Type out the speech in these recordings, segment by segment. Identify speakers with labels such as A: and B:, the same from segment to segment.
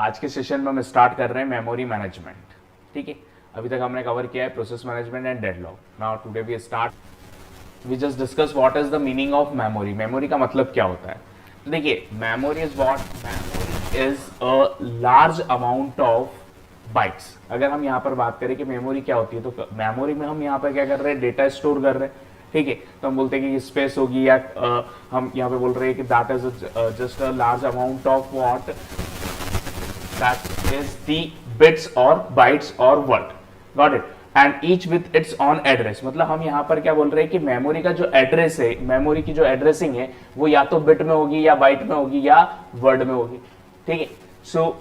A: आज के सेशन में हम स्टार्ट कर रहे हैं मेमोरी मैनेजमेंट। ठीक है, अभी तक हमने कवर किया है process management and deadlock. Now today we start we just discuss what is the meaning of memory. Memory का मतलब क्या होता है? तो देखिए, memory is what memory is a large amount of bytes. अगर हम यहाँ पर बात करें कि मेमोरी क्या होती है, तो मेमोरी में हम यहाँ पर क्या कर रहे हैं, डेटा स्टोर कर रहे हैं। ठीक है, तो हम बोलते हैं कि स्पेस होगी, या हम यहाँ पे बोल रहे हैं कि that is just a large amount of what that is the bits और बाइट्स और word. Got it? And each with its on address. मतलब हम यहाँ पर क्या बोल रहे हैं कि मेमोरी का जो एड्रेस है, मेमोरी की जो एड्रेसिंग है, वो या तो बिट में होगी या बाइट में होगी या वर्ड में होगी। ठीक है, सो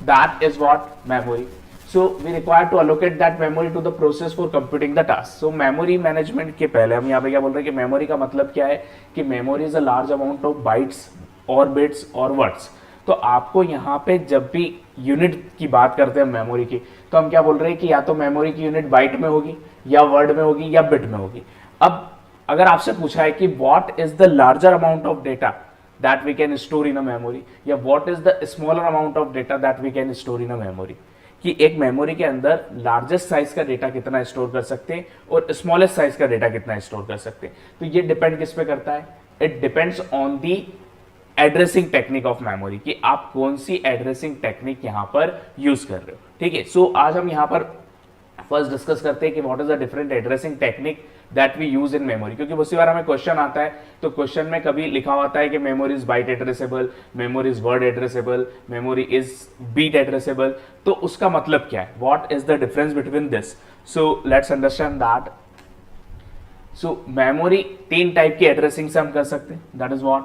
A: that is what memory. So we require to allocate that memory to the process for computing the task. So memory management के पहले हम यहाँ पे क्या बोल रहे हैं कि मेमोरी का मतलब क्या है कि memory is a large amount of bytes और बिट्स और वर्ड्स। तो आपको यहाँ पे जब भी यूनिट की बात करते हैं मेमोरी की, तो हम क्या बोल रहे हैं कि या तो मेमोरी की यूनिट बाइट में होगी या वर्ड में होगी या बिट में होगी। अब अगर आपसे पूछा है कि what is the larger amount of data that we can store in a memory, या what is the smaller amount of data that we can store in a memory, कि एक मेमोरी के अंदर लार्जेस्ट साइज का data कितना store कर सकते हैं और स्मॉलेस्ट साइज का डेटा कितना स्टोर कर सकते हैं। तो ये डिपेंड किस पे करता है? It depends on the addressing technique of memory, कि आप कौन सी एड्रेसिंग टेक्निक यहाँ पर यूज कर रहे हो। ठीक है, सो आज हम यहाँ पर फर्स्ट डिस्कस करते हैं कि what is the different addressing technique that we use in memory. क्योंकि बहुत सी बार हमें क्वेश्चन आता है, तो क्वेश्चन में कभी लिखा होता है कि memory is byte addressable, memory is word addressable, memory is bit addressable. तो उसका मतलब क्या है? What is the difference between this? So let's understand that. So memory तीन टाइप की एड्रेसिंग से हम कर सकते हैं। That is what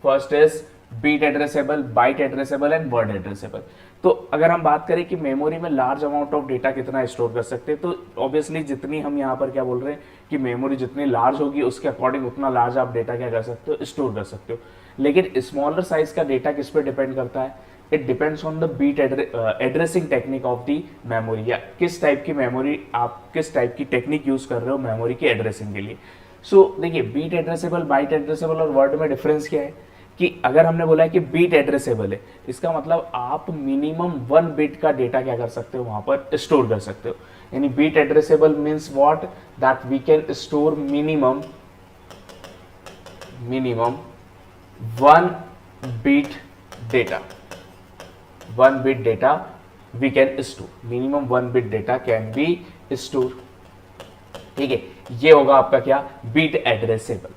A: first is bit addressable, byte addressable and word addressable. तो अगर हम बात करें कि मेमोरी में लार्ज अमाउंट ऑफ डेटा कितना स्टोर कर सकते हैं, तो ऑब्वियसली जितनी हम यहाँ पर क्या बोल रहे हैं कि मेमोरी जितनी लार्ज होगी उसके अकॉर्डिंग उतना लार्ज आप डेटा क्या कर सकते हो, स्टोर कर सकते हो। लेकिन स्मॉलर साइज का डेटा किस पे डिपेंड करता है? It depends on the bit addressing technique of the memory, या किस टाइप की मेमोरी आप किस टाइप की टेक्निक यूज कर रहे हो मेमोरी की एड्रेसिंग के लिए। सो देखिए, बीट एड्रेसेबल, बाइट एड्रेसेबल और वर्ड में डिफरेंस क्या है कि अगर हमने बोला है कि बीट एड्रेसेबल है, इसका मतलब आप मिनिमम 1 बिट का डेटा क्या कर सकते हो, वहां पर स्टोर कर सकते हो। यानी bit addressable means what, that we can store minimum 1 bit data. 1 bit data we can store, minimum 1 bit data can be store. ठीक है, ये होगा आपका क्या, बीट एड्रेसेबल।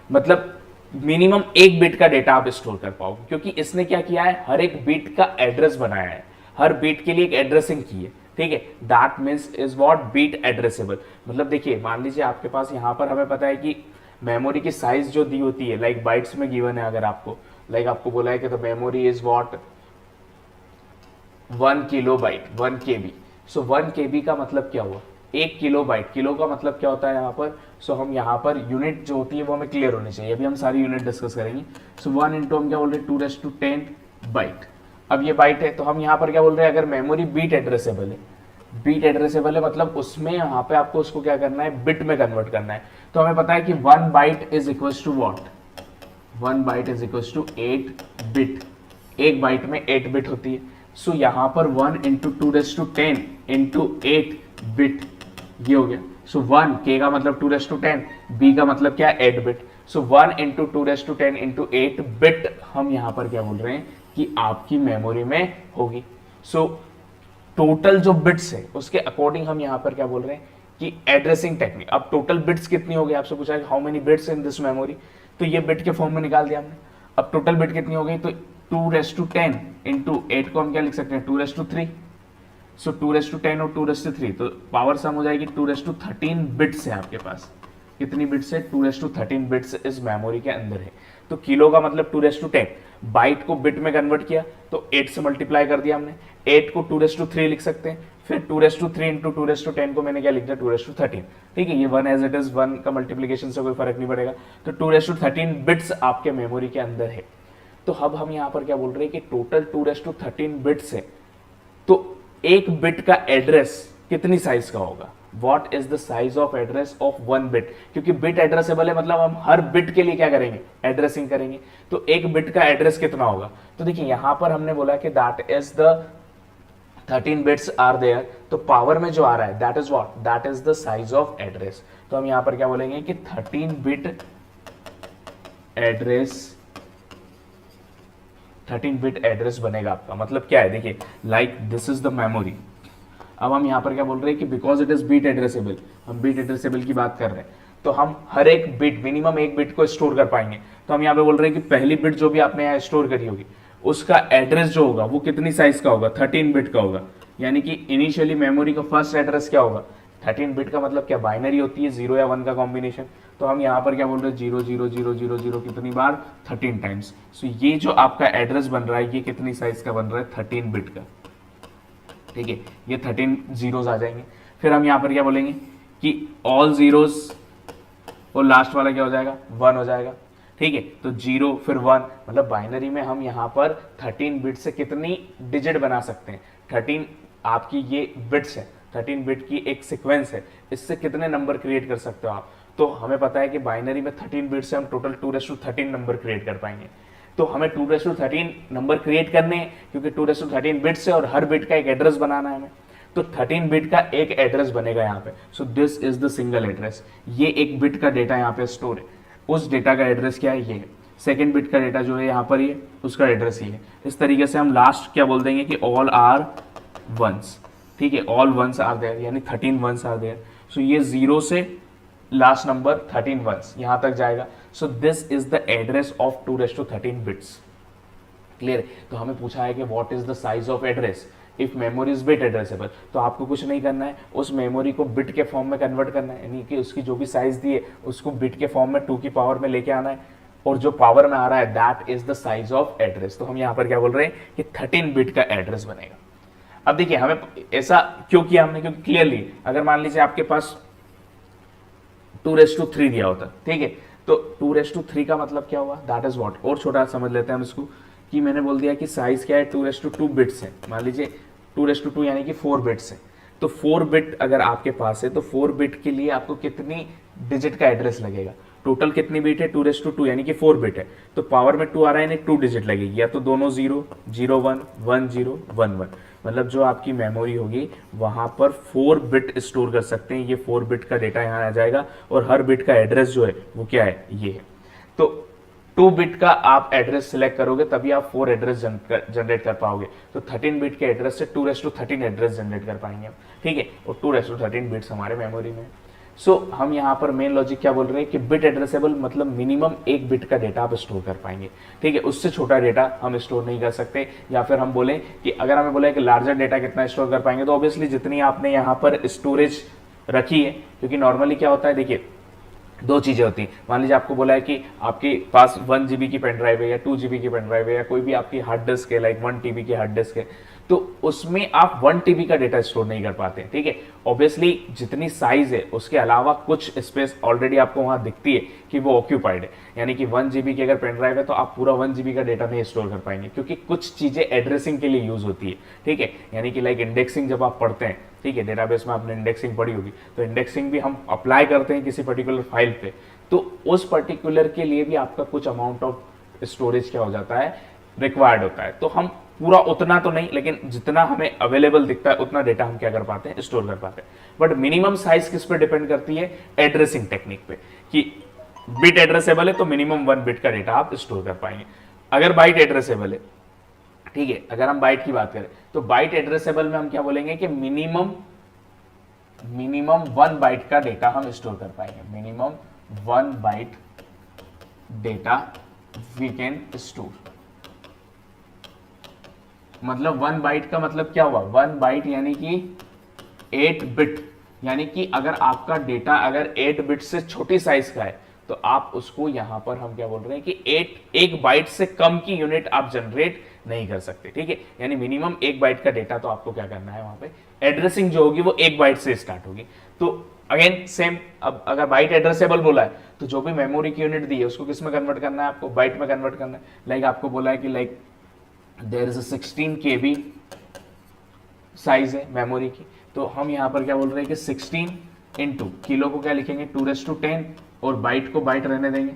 A: मतलब मिनिमम 1 बिट का डेटा आप स्टोर कर पाओगे, क्योंकि इसने क्या किया है, हर एक बिट का एड्रेस बनाया है, हर बिट के लिए एक एड्रेसिंग की है। ठीक है, that means is what bit addressable. मतलब देखिए, मान लीजिए आपके पास यहाँ पर हमें पता है कि मेमोरी की साइज जो दी होती है, लाइक बाइट्स में गिवन है। अगर आपको आपको बोला है कि the memory is what 1 kilobyte, 1 KB। So 1 KB का मतलब क्या हुआ, 1 किलोबाइट। किलो का मतलब क्या होता है यहाँ पर? सो हम यहाँ पर यूनिट जो होती है वो हमें क्लियर होनी चाहिए, अभी हम सारी यूनिट डिस्कस करेंगे। सो 1 इंटू हम क्या बोल रहे हैं, 2⁻10 बाइट। अब ये बाइट है, तो हम यहाँ पर क्या बोल रहे हैं, अगर मेमोरी बीट एड्रेसेबल है, बीट एड्रेसेबल है मतलब उसमें यहाँ पे आपको उसको क्या करना है, बिट में कन्वर्ट करना है। तो हमें पता है कि 1 byte is equal to what, 1 byte is equal to 8 bit. एक बाइट में 8 बिट होती है। सो यहाँ पर 1 इंटू 2⁻10 इंटू 8 बिट, ये हो गया। सो 1 K का मतलब 2⁻10, B का मतलब क्या है, 8 बिट। सो 1 इंटू 2⁻10 इंटू 8 बिट हम यहाँ पर क्या बोल रहे हैं कि आपकी मेमोरी में होगी। सो टोटल जो बिट्स है उसके अकॉर्डिंग हम यहाँ पर क्या बोल रहे हैं कि एड्रेसिंग टेक्निक। अब टोटल बिट्स कितनी हो गई, आपसे पूछा है how many bits in this memory, तो ये बिट के फॉर्म में निकाल दिया हमने। अब टोटल बिट कितनी हो गई, तो 2⁻10 इंटू 8 को हम क्या लिख सकते हैं, 2⁻3। सो 2⁻10 और 2⁻3, तो पावर सम हो जाएगी 2⁻13 बिट्स है आपके पास। कितनी बिट्स है, 2⁻13 बिट्स इस मेमोरी के अंदर है। तो किलो का मतलब 2⁻10, बाइट को बिट में कन्वर्ट किया तो 8 से मल्टीप्लाई कर दिया हमने, 8 को 2⁻3 लिख सकते हैं, फिर 2⁻3 इंटू 2⁻10 को मैंने क्या लिख दिया, 2⁻13। ठीक है, ये 1 एज इट इज, 1 का मल्टीप्लीकेशन से कोई फर्क नहीं पड़ेगा। तो 2⁻13 बिट्स आपके मेमोरी के अंदर है। तो अब हम यहाँ पर क्या बोल रहे हैं कि टोटल 2⁻13 बिट्स है, तो एक बिट का एड्रेस कितनी साइज का होगा, what is the size of address of one bit, क्योंकि बिट एड्रेसेबल है मतलब हम हर बिट के लिए क्या करेंगे, एड्रेसिंग करेंगे। तो एक बिट का एड्रेस कितना होगा, तो देखिए यहां पर हमने बोला कि that is the 13 bits are there, तो पावर में जो आ रहा है that is what, that is the size of address. तो हम यहां पर क्या बोलेंगे कि 13 बिट एड्रेस, 13 बिट एड्रेस बनेगा आपका। मतलब क्या है, देखिए like this is the memory. अब हम यहां पर क्या बोल रहे हैं कि because it is bit addressable, हम बिट एड्रेसेबल की बात कर रहे हैं, तो हम हर एक बिट, मिनिमम एक बिट को स्टोर कर पाएंगे। तो हम यहां पे बोल रहे हैं कि पहली बिट जो भी आपने यहां स्टोर करी होगी उसका एड्रेस जो होगा वो कितनी साइज का होगा, 13 बिट का होगा। यानी कि इनिशियली मेमोरी का फर्स्ट एड्रेस क्या होगा, 13 बिट का मतलब क्या, बाइनरी होती है 0 या 1 का कॉम्बिनेशन। तो हम यहाँ पर क्या बोल रहे हैं 0 0 0 0 0 कितनी बार, 13 टाइम्स। सो ये जो आपका एड्रेस बन रहा है ये कितनी साइज का बन रहा है, 13 बिट का। ठीक है, ये 13 जीरोस आ जाएंगे। फिर हम यहाँ पर क्या बोलेंगे कि ऑल जीरोस और लास्ट वाला क्या हो जाएगा, 1 हो जाएगा। ठीक है, तो 0 फिर 1, मतलब बाइनरी में हम यहाँ पर 13 बिट से कितनी डिजिट बना सकते हैं, 13 आपकी ये बिट्स है, 13 बिट की एक सीक्वेंस है, इससे कितने नंबर क्रिएट कर सकते हो आप। तो हमें पता है कि बाइनरी में 13 बिट से हम टोटल 2⁻13 नंबर क्रिएट कर पाएंगे। तो हमें 2⁻13 नंबर क्रिएट करने हैं क्योंकि 2⁻13 बिट्स है और हर बिट का एक एड्रेस बनाना है हमें। तो 13 बिट का एक एड्रेस बनेगा यहाँ पे। सो this is the single address. ये एक बिट का डेटा यहाँ पे स्टोर है, उस डेटा का एड्रेस क्या है, ये है। सेकेंड बिट का डेटा जो है यहाँ पर ये, उसका एड्रेस ये है। इस तरीके से हम लास्ट क्या बोल देंगे कि ऑल आर वंस। ठीक है, ऑल वंस आर देयर, यानी 13 वंस आर देयर। सो ये 0 से लास्ट नंबर 13 वंस यहां तक जाएगा। सो this is the address of 2⁻13 bits. Clear. तो हमें पूछा है कि what is the size of address if memory is bit addressable. तो आपको कुछ नहीं करना है, उस मेमोरी को बिट के फॉर्म में कन्वर्ट करना है, यानी कि उसकी जो भी साइज दी है उसको बिट के फॉर्म में 2 की पावर में लेके आना है, और जो पावर में आ रहा है that is the size of address. तो हम यहां पर क्या बोल रहे हैं कि 13 बिट का एड्रेस बनेगा। अब देखिए हमें ऐसा क्यों किया हमने, क्योंकि क्लियरली अगर मान लीजिए आपके पास 2⁻3 दिया होता, ठीक है, तो 2⁻3 का मतलब क्या हुआ, दैट इज व्हाट। और छोटा समझ लेते हैं हम इसको, कि मैंने बोल दिया कि साइज क्या है, 2⁻2 बिट्स है। मान लीजिए 2⁻2 यानी कि 4 बिट्स है। तो 4 बिट अगर आपके पास है तो 4 बिट के लिए आपको कितनी डिजिट का एड्रेस लगेगा, टोटल कितनी बिट है 2⁻2 यानी कि 4 बिट है। तो पावर में 2 आ रहा है, 2 डिजिट लगेगी, या तो दोनों 0 0 1 1 0 1 1। मतलब जो आपकी मेमोरी होगी वहां पर 4 बिट स्टोर कर सकते हैं। ये 4 बिट का डेटा यहाँ आ जाएगा और हर बिट का एड्रेस जो है वो क्या है, ये है। तो 2 बिट का आप एड्रेस सिलेक्ट करोगे तभी आप 4 एड्रेस जनरेट कर पाओगे। तो 13 बिट के एड्रेस से 2⁻13 एड्रेस जनरेट कर पाएंगे, ठीक है। और 2⁻13 बिट्स हमारे मेमोरी में। सो हम यहाँ पर मेन लॉजिक क्या बोल रहे हैं कि बिट एड्रेसेबल मतलब मिनिमम एक बिट का डेटा आप स्टोर कर पाएंगे, ठीक है। उससे छोटा डेटा हम स्टोर नहीं कर सकते। या फिर हम बोलें कि अगर हमें बोले कि लार्जर डेटा कितना स्टोर कर पाएंगे, तो ऑब्वियसली जितनी आपने यहाँ पर स्टोरेज रखी है, क्योंकि नॉर्मली क्या होता है, देखिए 2 चीजें होती हैं। मान लीजिए आपको बोला है कि आपके पास 1 GB की पेन ड्राइव है या 2 GB की पेन ड्राइव है या कोई भी आपकी हार्ड डिस्क है, लाइक 1 TB की हार्ड डिस्क है, तो उसमें आप 1 TB का डेटा स्टोर नहीं कर पाते, ठीक है। ऑब्वियसली जितनी साइज है उसके अलावा कुछ स्पेस ऑलरेडी आपको वहां दिखती है कि वो ऑक्यूपाइड है। यानी कि 1 GB की अगर पेन ड्राइव है तो आप पूरा 1 GB का डेटा नहीं स्टोर कर पाएंगे, क्योंकि कुछ चीजें एड्रेसिंग के लिए यूज होती है, ठीक है। यानी कि लाइक इंडेक्सिंग जब आप पढ़ते हैं, ठीक है, डेटाबेस में आपने इंडेक्सिंग पढ़ी होगी, तो इंडेक्सिंग भी हम अप्लाई करते हैं किसी पर्टिकुलर फाइल पे, तो उस पर्टिकुलर के लिए भी आपका कुछ अमाउंट ऑफ स्टोरेज क्या हो जाता है, रिक्वायर्ड होता है। तो हम पूरा उतना तो नहीं, लेकिन जितना हमें अवेलेबल दिखता है उतना डेटा हम क्या कर पाते हैं, स्टोर कर पाते हैं। बट मिनिमम साइज किस पे डिपेंड करती है, एड्रेसिंग टेक्निक पे, कि बिट एड्रेसेबल है तो मिनिमम 1 बिट का डेटा आप स्टोर कर पाएंगे। अगर बाइट एड्रेसेबल है, ठीक है, अगर हम बाइट की बात करें तो बाइट एड्रेसेबल में हम क्या बोलेंगे कि मिनिमम 1 बाइट का डेटा हम स्टोर कर पाएंगे। Minimum 1 byte data we can store. मतलब 1 बाइट का मतलब क्या हुआ, 1 बाइट यानी कि 8 बिट, यानी कि अगर आपका डेटा अगर 8 बिट से छोटी साइज का है तो आप उसको यहां पर हम क्या बोल रहे हैं कि 1 बाइट से कम की यूनिट आप जनरेट नहीं कर सकते, ठीक है। यानी मिनिमम 1 बाइट का डेटा तो आपको क्या करना है, वहां पे एड्रेसिंग जो होगी वो 1 बाइट से स्टार्ट होगी। तो अगेन सेम, अब अगर बाइट एड्रेसेबल बोला है तो जो भी मेमोरी की यूनिट दी है उसको किस में कन्वर्ट करना है, आपको बाइट में कन्वर्ट करना है। लाइक आपको बोला है कि like there is a 16 KB size है मेमोरी की, तो हम यहाँ पर क्या बोल रहे हैं कि 16 इंटू किलो को क्या लिखेंगे 2^10 और बाइट को बाइट रहने देंगे,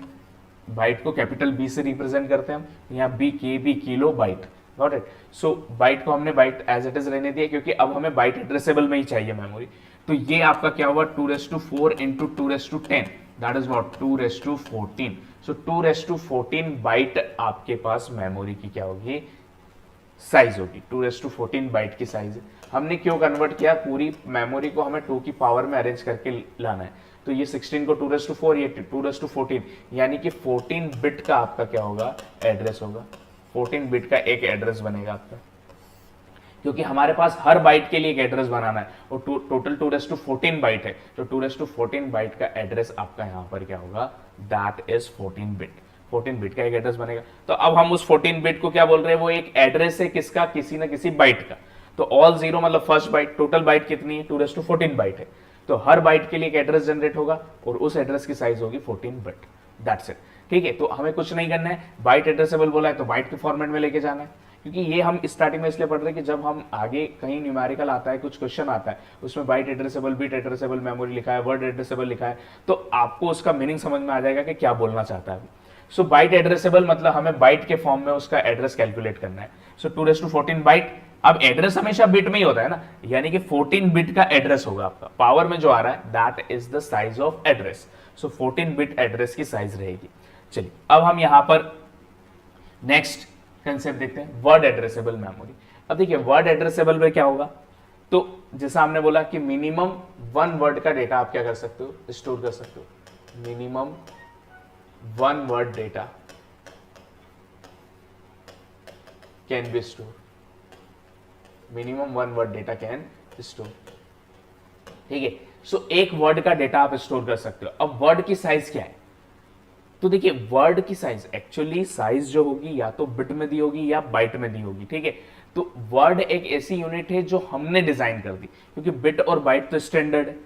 A: बाइट को कैपिटल बी से रिप्रेजेंट करते हैं हम, यहाँ B K B kilobyte, got it. So byte को हमने बाइट एज इट इज रहने दिया क्योंकि अब हमें बाइट एड्रेसेबल में ही चाहिए मेमोरी। तो ये आपका क्या हुआ 2^4 into 2^10, that is what 2^14। So 2^14 byte आपके पास मेमोरी की क्या होगी, साइज होगी, 2^14 बाइट की साइज है। हमने क्यों कन्वर्ट किया, पूरी मेमोरी को हमें 2 की पावर में अरेंज करके लाना है, तो ये 16 को 2^4, ये 2^14, यानी कि 14 बिट का आपका क्या होगा, एड्रेस होगा, 14 बिट का एक एड्रेस बनेगा आपका, क्योंकि हमारे पास हर बाइट के लिए एक एड्रेस बनाना है और टोटल 2^14 बाइट है, तो 2^14 बाइट का एड्रेस आपका यहां पर क्या होगा, दैट इज 14 बिट, 14 बिट का एक एड्रेस बनेगा। तो अब हम उस 14 बिट को क्या बोल रहे हैं, वो एक एड्रेस है किसका, किसी ना किसी बाइट का। तो ऑल जीरो मतलब फर्स्ट बाइट, टोटल बाइट कितनी है 2^14 बाइट है, तो हर बाइट के लिए एक एड्रेस जनरेट होगा और उस एड्रेस की साइज होगी 14 बिट, दैट्स इट। ठीक है, तो हमें कुछ नहीं करना है, बाइट एड्रेसेबल बोला है तो बाइट के फॉर्मेट में लेके जाना है, क्योंकि ये हम स्टार्टिंग में इसलिए पढ़ रहे हैं कि जब हम आगे कहीं न्यूमेरिकल आता है, कुछ क्वेश्चन आता है, उसमें byte addressable, bit addressable memory लिखा है, वर्ड एड्रेसेबल लिखा है, तो आपको उसका मीनिंग समझ में आ जाएगा कि क्या बोलना चाहता है। सो बाइट एड्रेसेबल मतलब हमें बाइट के फॉर्म में उसका एड्रेस कैलकुलेट करना है। सो 2^14 बाइट, अब एड्रेस हमेशा बिट में ही होता है ना, यानी कि 14 बिट का एड्रेस होगा आपका, पावर में जो आ रहा है that is the size of address. So 14 bit address की साइज रहेगी। चलिए अब हम यहां पर नेक्स्ट कंसेप्ट देखते हैं, वर्ड एड्रेसेबल मेमोरी। अब देखिए वर्ड एड्रेसेबल में क्या होगा, तो जैसा हमने बोला कि मिनिमम 1 वर्ड का डेटा आप क्या कर सकते हो, स्टोर कर सकते हो, minimum 1 word data can be store, minimum 1 word data can store, ठीक है। सो एक वर्ड का डेटा आप स्टोर कर सकते हो। अब वर्ड की साइज क्या है, तो देखिए वर्ड की साइज एक्चुअली साइज जो होगी या तो बिट में दी होगी या बाइट में दी होगी, ठीक है। तो वर्ड एक ऐसी यूनिट है जो हमने डिजाइन कर दी, क्योंकि बिट और बाइट तो स्टैंडर्ड है।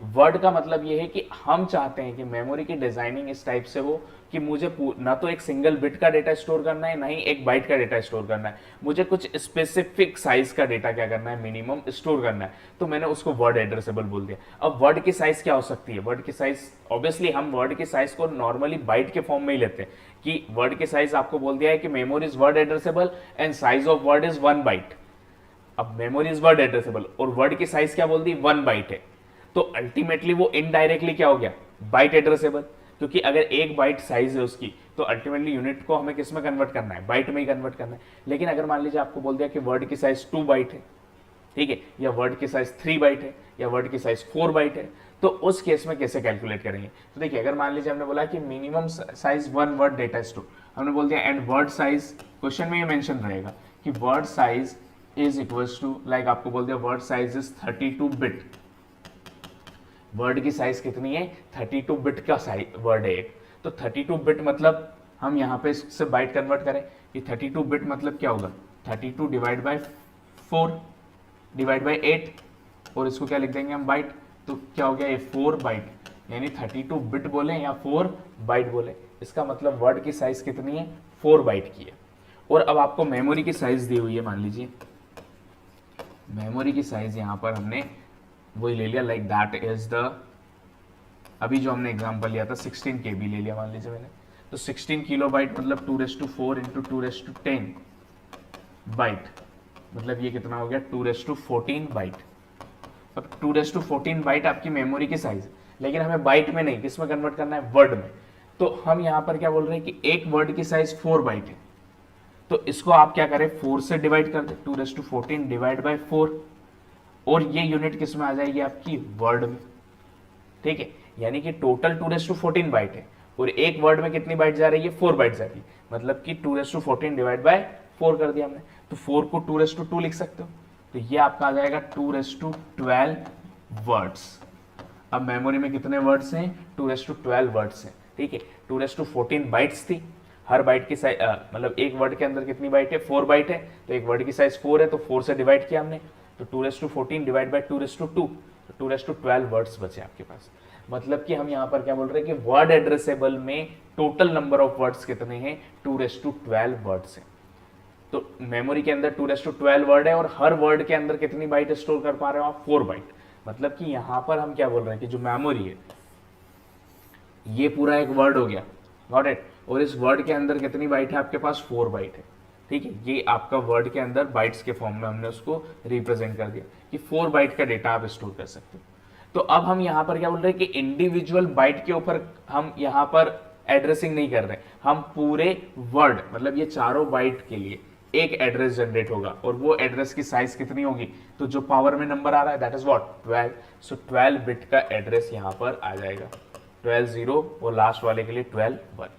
A: वर्ड का मतलब यह है कि हम चाहते हैं कि मेमोरी की डिजाइनिंग इस टाइप से हो कि मुझे ना तो एक सिंगल बिट का डेटा स्टोर करना है, ना ही एक बाइट का डेटा स्टोर करना है, मुझे कुछ स्पेसिफिक साइज का डेटा क्या करना है, मिनिमम स्टोर करना है, तो मैंने उसको वर्ड एड्रेसेबल बोल दिया। अब वर्ड की साइज क्या हो सकती है, वर्ड की साइज ऑब्वियसली हम वर्ड की साइज को नॉर्मली बाइट के फॉर्म में ही लेते हैं कि वर्ड की साइज आपको बोल दिया है कि memory is word addressable and size of word is 1 byte. अब मेमोरी इज वर्ड एड्रेसेबल और वर्ड की साइज क्या बोल दी, 1 बाइट है, तो अल्टीमेटली वो इनडायरेक्टली क्या हो गया, बाइट एड्रेसेबल, क्योंकि अगर 1 बाइट साइज है उसकी तो अल्टीमेटली यूनिट को हमें किस में कन्वर्ट करना है, बाइट में ही कन्वर्ट करना है। लेकिन अगर मान लीजिए आपको बोल दिया कि वर्ड की साइज 2 बाइट है, ठीक है, या वर्ड की साइज 3 बाइट है, या वर्ड की साइज 4 बाइट है, तो उस केस में कैसे कैलकुलेट करेंगे। तो देखिए अगर मान लीजिए हमने बोला कि minimum size 1 word data store, हमने बोल दिया एंड वर्ड साइज, क्वेश्चन में ये मेंशन रहेगा कि word size is equals to, like आपको बोल दिया word size is 32 bit, word की साइज कितनी है, 32 बिट का साइज वर्ड है एक, तो 32 बिट मतलब हम यहाँ पे इससे बाइट कन्वर्ट करें कि 32 बिट मतलब क्या होगा, 32 डिवाइड बाय 4 डिवाइड बाय 8 और इसको क्या लिख देंगे हम बाइट, तो क्या हो गया ये 4 बाइट, यानी 32 बिट बोले या 4 बाइट बोले, इसका मतलब वर्ड की साइज कितनी है, 4 बाइट की है। और अब आपको मेमोरी की साइज दी हुई है, मान लीजिए मेमोरी की साइज यहाँ पर हमने वही ले लिया, लाइक दैट इज द, अभी जो हमने एग्जांपल लिया था 16 KB ले लिया मान लीजिए मैंने, तो 16 किलोबाइट मतलब 2^4 इंटू 2^10 बाइट, मतलब ये कितना हो गया 2^14 बाइट। अब 2^14 बाइट आपकी मेमोरी की साइज है, लेकिन हमें बाइट में नहीं, किस में कन्वर्ट करना है, वर्ड में। तो हम यहाँ पर क्या बोल रहे हैं कि एक वर्ड की साइज 4 बाइट है, तो इसको आप क्या करें 4 से डिवाइड कर दे, 2^14 डिवाइड बाय 4, और ये यूनिट किस में आ जाएगी आपकी, वर्ड में, ठीक है। यानी कि टोटल 2^14 बाइट है और एक वर्ड में कितनी बाइट जा रही है, 4 बाइट जा रही है, मतलब कि 2^14 डिवाइड बाय 4 कर दिया हमने, तो 4 को 2^2 लिख सकते हो, तो ये आपका आ जाएगा 2^12 वर्ड्स। अब मेमोरी में कितने वर्ड्स हैं, 2^12 वर्ड्स हैं, ठीक है। 2^14 बाइट्स थी, हर बाइट की साइज मतलब एक वर्ड के अंदर कितनी बाइट है, 4 बाइट है, तो एक वर्ड की साइज 4 है, तो 4 से डिवाइड किया हमने, तो 2^14 डिवाइड बाय 2^2, 2^12 वर्ड्स बचे आपके पास। मतलब कि हम यहाँ पर क्या बोल रहे हैं कि वर्ड एड्रेसेबल में टोटल नंबर ऑफ वर्ड्स कितने हैं, 2^12 वर्ड्स हैं। तो मेमोरी के अंदर 2/12 वर्ड है और हर वर्ड के अंदर कितनी बाइट स्टोर कर पा रहे हो आप, 4 बाइट। मतलब कि यहां पर हम क्या बोल रहे हैं कि जो मेमोरी है ये पूरा एक वर्ड हो गया, गॉट इट। और इस वर्ड के अंदर कितनी बाइट है आपके पास, 4 बाइट है, ठीक है। ये आपका वर्ड के अंदर बाइट्स के फॉर्म में हमने उसको रिप्रेजेंट कर दिया कि 4 बाइट का डेटा आप स्टोर कर सकते हो। तो अब हम यहां पर क्या बोल रहे हैं कि इंडिविजुअल बाइट के ऊपर हम यहां पर एड्रेसिंग नहीं कर रहे, हम पूरे वर्ड मतलब ये चारों बाइट के लिए एक एड्रेस जनरेट होगा और वो एड्रेस की साइज कितनी होगी, तो जो पावर में नंबर आ रहा है that is what 12। So 12 bit का एड्रेस यहां पर आ जाएगा, 12 0 और लास्ट वाले के लिए 12 1।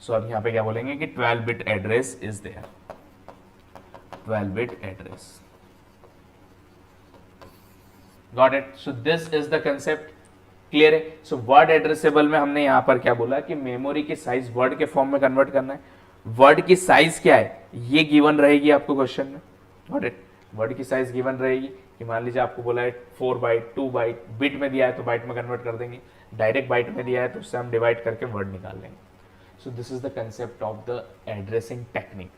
A: सो अब यहां पे क्या बोलेंगे कि 12 bit address is there, 12 bit address, got it. So this is the concept, clear है। सो वर्ड एड्रेसेबल में हमने यहां पर क्या बोला कि मेमोरी की साइज वर्ड के फॉर्म में कन्वर्ट करना है। वर्ड की साइज क्या है ये गिवन रहेगी आपको क्वेश्चन में, गॉट इट। वर्ड की साइज गिवन रहेगी कि मान लीजिए आपको बोला है 4 बाइट 2 बाइट, बिट में दिया है तो बाइट में कन्वर्ट कर देंगे, डायरेक्ट बाइट में दिया है तो उससे हम डिवाइड करके वर्ड निकाल लेंगे। So this is the concept of the addressing technique,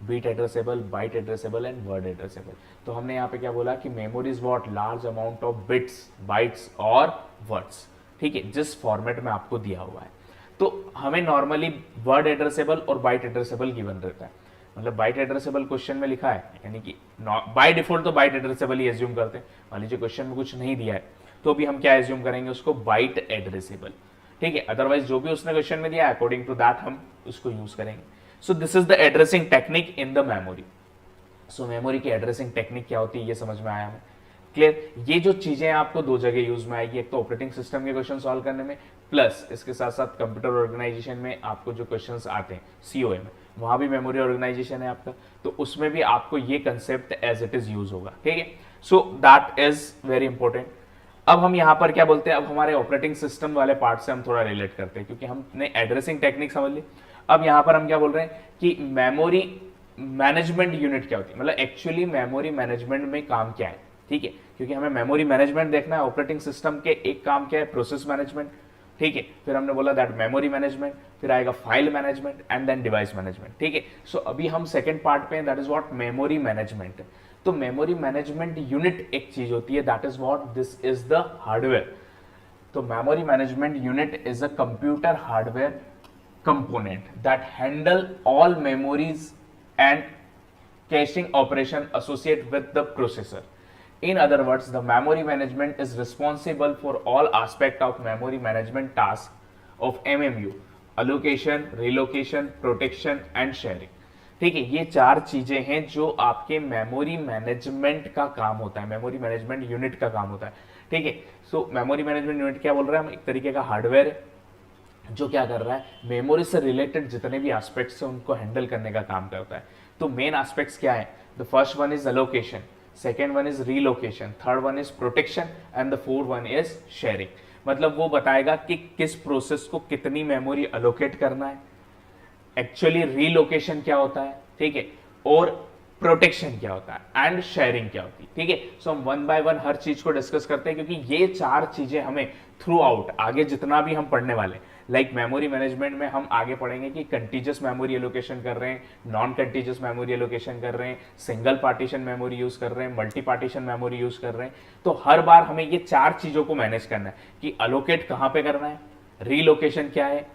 A: bit addressable, byte addressable and word addressable. तो हमने यहाँ पे क्या बोला कि memory is what, large amount of bits, bytes और वर्ड्स, ठीक है, जिस फॉर्मेट में आपको दिया हुआ है। तो हमें नॉर्मली वर्ड एड्रेसेबल और बाइट एड्रेसेबल गिवन रहता है, मतलब बाइट एड्रेसेबल क्वेश्चन में लिखा है, यानी कि बाय डिफॉल्ट तो बाइट एड्रेसेबल ही एज्यूम करते हैं। मान लीजिए क्वेश्चन में कुछ नहीं दिया है तो भी हम क्या एज्यूम करेंगे उसको, बाइट एड्रेसेबल, ठीक है। अदरवाइज जो भी उसने क्वेश्चन में दिया है अकॉर्डिंग टू दैट हम उसको यूज करेंगे। सो this is the addressing technique in the memory. So memory की एड्रेसिंग टेक्निक क्या होती है ये समझ में आया हमें, क्लियर। ये जो चीजें आपको दो जगह यूज में आएगी, एक तो ऑपरेटिंग सिस्टम के क्वेश्चन सॉल्व करने में, प्लस इसके साथ साथ कंप्यूटर ऑर्गेनाइजेशन में आपको जो क्वेश्चंस आते हैं सीओए में, वहां भी मेमोरी ऑर्गेनाइजेशन है आपका, तो उसमें भी आपको ये concept as it is use होगा, ठीक है। So that is very important. अब हम यहां पर क्या बोलते हैं, अब हमारे ऑपरेटिंग सिस्टम वाले पार्ट से हम थोड़ा रिलेट करते हैं, क्योंकि हमने एड्रेसिंग टेक्निक समझ ली। अब यहां पर हम क्या बोल रहे हैं कि मेमोरी मैनेजमेंट यूनिट क्या होती है, मतलब एक्चुअली मेमोरी मैनेजमेंट में काम क्या है, ठीक है। क्योंकि हमें मेमोरी मैनेजमेंट देखना है, ऑपरेटिंग सिस्टम के एक काम क्या है, प्रोसेस मैनेजमेंट, ठीक है। फिर हमने बोला दैट मेमोरी मैनेजमेंट, फिर आएगा file management and then device management, ठीक है। सो अभी हम सेकंड पार्ट पे हैं, that is what memory management. तो मेमोरी मैनेजमेंट यूनिट एक चीज होती है, that is what, this is the hardware. तो memory management unit is a computer hardware component that handle all memories and caching operation associated with the processor. In other words, the memory management is responsible for all aspect of memory management task of MMU: allocation, relocation, protection and sharing. ठीक है, ये चार चीजें हैं जो आपके memory management का काम होता है, मेमोरी मैनेजमेंट यूनिट का काम होता है, ठीक है। सो मेमोरी मैनेजमेंट यूनिट क्या बोल रहे हैं हम, एक तरीके का हार्डवेयर है जो क्या कर रहा है, मेमोरी से रिलेटेड जितने भी एस्पेक्ट्स हैं उनको हैंडल करने का काम करता है। तो मेन एस्पेक्ट्स क्या है, the first one is allocation, second one is relocation, third one is protection and the fourth one is sharing. मतलब वो बताएगा कि किस प्रोसेस को कितनी मेमोरी अलोकेट करना है, एक्चुअली रीलोकेशन क्या होता है, ठीक है, और प्रोटेक्शन क्या होता है एंड शेयरिंग क्या होती है, ठीक है। सो हम वन बाय वन हर चीज को डिस्कस करते हैं, क्योंकि ये चार चीजें हमें थ्रू आउट आगे जितना भी हम पढ़ने वाले, लाइक मेमोरी मैनेजमेंट में हम आगे पढ़ेंगे कि कंटीजियस मेमोरी एलोकेशन कर रहे हैं, नॉन कंटीजियस मेमोरी एलोकेशन कर रहे हैं, सिंगल पार्टीशन मेमोरी यूज कर रहे हैं, मल्टी पार्टीशन मेमोरी यूज कर रहे हैं। तो हर बार हमें ये चार चीजों को मैनेज करना है कि अलोकेट कहां पे करना है, रीलोकेशन क्या है,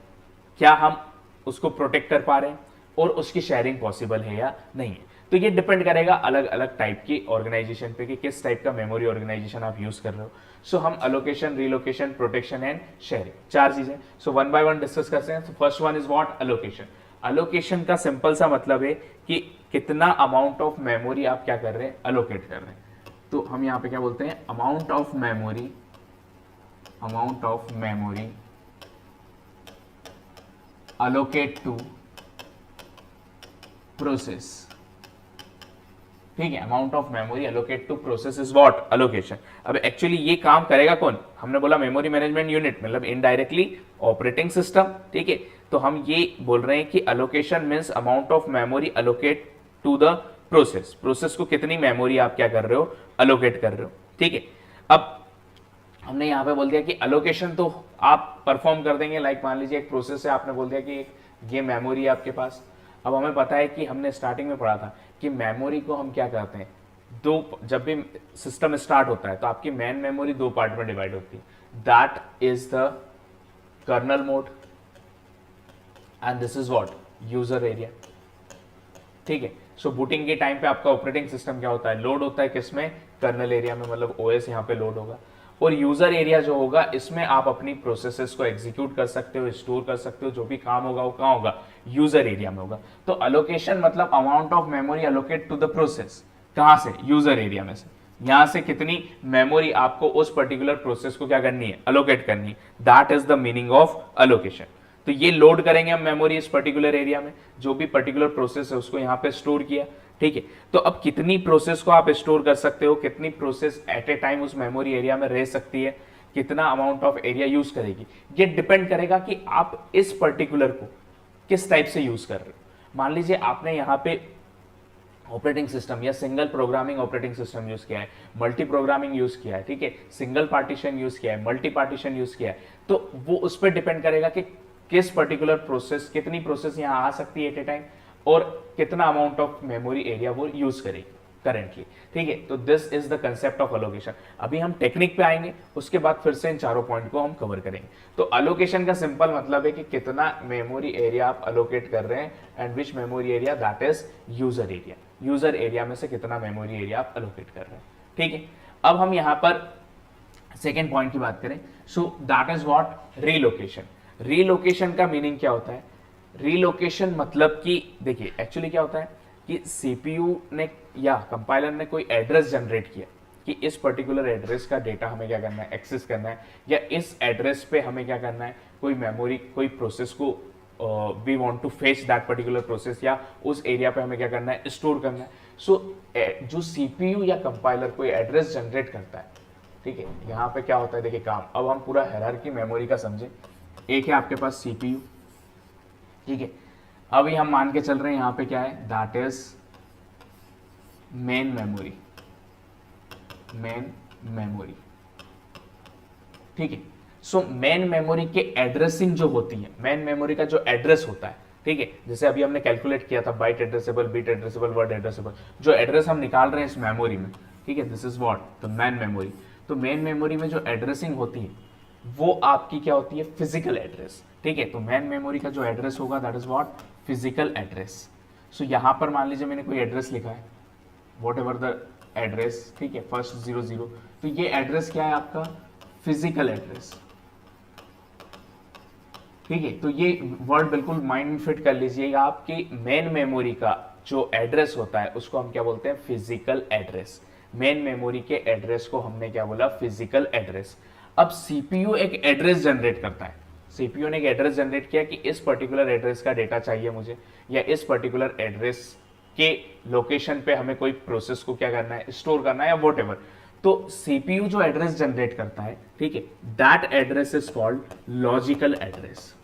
A: क्या हम उसको प्रोटेक्ट कर पा रहे हैं, और उसकी शेयरिंग पॉसिबल है या नहीं है। तो ये डिपेंड करेगा अलग अलग टाइप की ऑर्गेनाइजेशन पे कि किस टाइप का मेमोरी ऑर्गेनाइजेशन आप यूज कर रहे हो। सो हम allocation, relocation, protection and sharing, चार चीजें। So one by one discuss करते हैं। First one is what, allocation. Allocation का सिंपल सा मतलब है कि कितना अमाउंट ऑफ मेमोरी आप क्या कर रहे हैं, अलोकेट कर रहे हैं। तो हम यहां पे क्या बोलते हैं, amount of memory, amount of memory allocate to process, ठीक है। Amount of memory allocate to process is what, allocation। अब एक्चुअली ये काम करेगा कौन, हमने बोला मेमोरी मैनेजमेंट यूनिट, मतलब इनडायरेक्टली ऑपरेटिंग सिस्टम, ठीक है। तो हम ये बोल रहे हैं कि allocation means amount of memory allocate to the process, process को कितनी मेमोरी आप क्या कर रहे हो, allocate कर रहे हो, ठीक है। अब हमने यहाँ पे बोल दिया कि अलोकेशन तो आप परफॉर्म कर देंगे, लाइक मान लीजिए एक प्रोसेस है, आपने बोल दिया कि ये मेमोरी है आपके पास, अब हमें पता है कि हमने स्टार्टिंग में पढ़ा था कि मेमोरी को हम क्या करते हैं, दो, जब भी सिस्टम स्टार्ट होता है तो आपकी मेन मेमोरी दो पार्ट में डिवाइड होती है, that is the kernel mode and this is what, user area. ठीक है, सो बूटिंग के टाइम पे आपका ऑपरेटिंग सिस्टम क्या होता है, लोड होता है किसमें, कर्नल एरिया में, मतलब ओएस यहाँ पे लोड होगा। और यूजर एरिया जो होगा इसमें आप अपनी प्रोसेसेस को एग्जीक्यूट कर सकते हो, स्टोर कर सकते हो, जो भी काम होगा वो कहाँ होगा, यूजर एरिया में होगा। तो अलोकेशन मतलब amount of memory allocate to the process, कहां से, यूजर एरिया में से। यहां से कितनी मेमोरी आपको उस पर्टिकुलर प्रोसेस को क्या करनी है, अलोकेट करनी है, that is the meaning of allocation. तो ये लोड करेंगे हम मेमोरी इस पर्टिकुलर एरिया में, जो भी पर्टिकुलर प्रोसेस है उसको यहाँ पे स्टोर किया। ठीक है, तो अब कितनी प्रोसेस को आप स्टोर कर सकते हो, कितनी प्रोसेस एट ए टाइम उस मेमोरी एरिया में रह सकती है, कितना अमाउंट ऑफ एरिया यूज करेगी, ये डिपेंड करेगा कि आप इस पर्टिकुलर को किस टाइप से यूज कर रहे हो। मान लीजिए आपने यहाँ पे ऑपरेटिंग सिस्टम या single programming operating system use किया है, मल्टी प्रोग्रामिंग यूज किया है, ठीक है, सिंगल पार्टीशन यूज किया है, मल्टी पार्टीशन यूज किया है, तो वो उस पर डिपेंड करेगा कि किस पर्टिकुलर प्रोसेस, कितनी प्रोसेस यहाँ आ सकती है एट ए टाइम और कितना अमाउंट ऑफ मेमोरी एरिया वो यूज करेगी करेंटली। ठीक है, तो this is the concept of allocation. अभी हम टेक्निक पे आएंगे, उसके बाद फिर से इन चारों पॉइंट को हम कवर करेंगे। तो अलोकेशन का सिंपल मतलब है कि कितना मेमोरी एरिया आप अलोकेट कर रहे हैं and which memory area, that is user area. User area में से कितना मेमोरी एरिया आप अलोकेट कर रहे हैं। ठीक है, अब हम यहां पर सेकेंड पॉइंट की बात करें, सो that is what, relocation. Relocation का मीनिंग क्या होता है, रीलोकेशन मतलब कि देखिए एक्चुअली क्या होता है कि सीपीयू ने या कंपाइलर ने कोई एड्रेस जनरेट किया कि इस पर्टिकुलर एड्रेस का डेटा हमें क्या करना है, एक्सेस करना है, या इस एड्रेस पे हमें क्या करना है, कोई मेमोरी, कोई प्रोसेस को we want to fetch that particular process, या उस एरिया पे हमें क्या करना है, स्टोर करना है। सो जो सीपीयू या कंपाइलर कोई एड्रेस जनरेट करता है, ठीक है, यहाँ पे क्या होता है देखिए काम। अब हम पूरा हायरार्की मेमोरी का समझें। एक है आपके पास सीपीयू, ठीक है, अभी हम मान के चल रहे हैं यहाँ पे क्या है, that is main memory, main memory. ठीक है, सो मेन मेमोरी के एड्रेसिंग जो होती है, मेन मेमोरी का जो एड्रेस होता है, ठीक है, जैसे अभी हमने कैलकुलेट किया था byte addressable, bit addressable, word addressable, जो एड्रेस हम निकाल रहे हैं इस मेमोरी में, ठीक है, this is what the main memory. तो मेन मेमोरी में जो एड्रेसिंग होती है वो आपकी क्या होती है, फिजिकल एड्रेस। ठीक है, तो मेन मेमोरी का जो एड्रेस होगा that is what, physical address. So यहां पर मान लीजिए मैंने कोई एड्रेस लिखा है, वॉट एवर द एड्रेस, ठीक है, फर्स्ट 00, तो ये एड्रेस क्या है आपका, फिजिकल एड्रेस। ठीक है, तो ये वर्ड बिल्कुल माइंड फिट कर लीजिएगा, आपकी मेन मेमोरी का जो एड्रेस होता है उसको हम क्या बोलते हैं, फिजिकल एड्रेस। मेन मेमोरी के एड्रेस को हमने क्या बोला, फिजिकल एड्रेस। अब सीपीयू एक एड्रेस जनरेट करता है, सीपीयू ने एक एड्रेस जनरेट किया कि इस पर्टिकुलर एड्रेस का डेटा चाहिए मुझे, या इस पर्टिकुलर एड्रेस के लोकेशन पे हमें कोई प्रोसेस को क्या करना है, स्टोर करना है, या वॉट एवर। तो सीपीयू जो एड्रेस जनरेट करता है, ठीक है, that address is called logical address.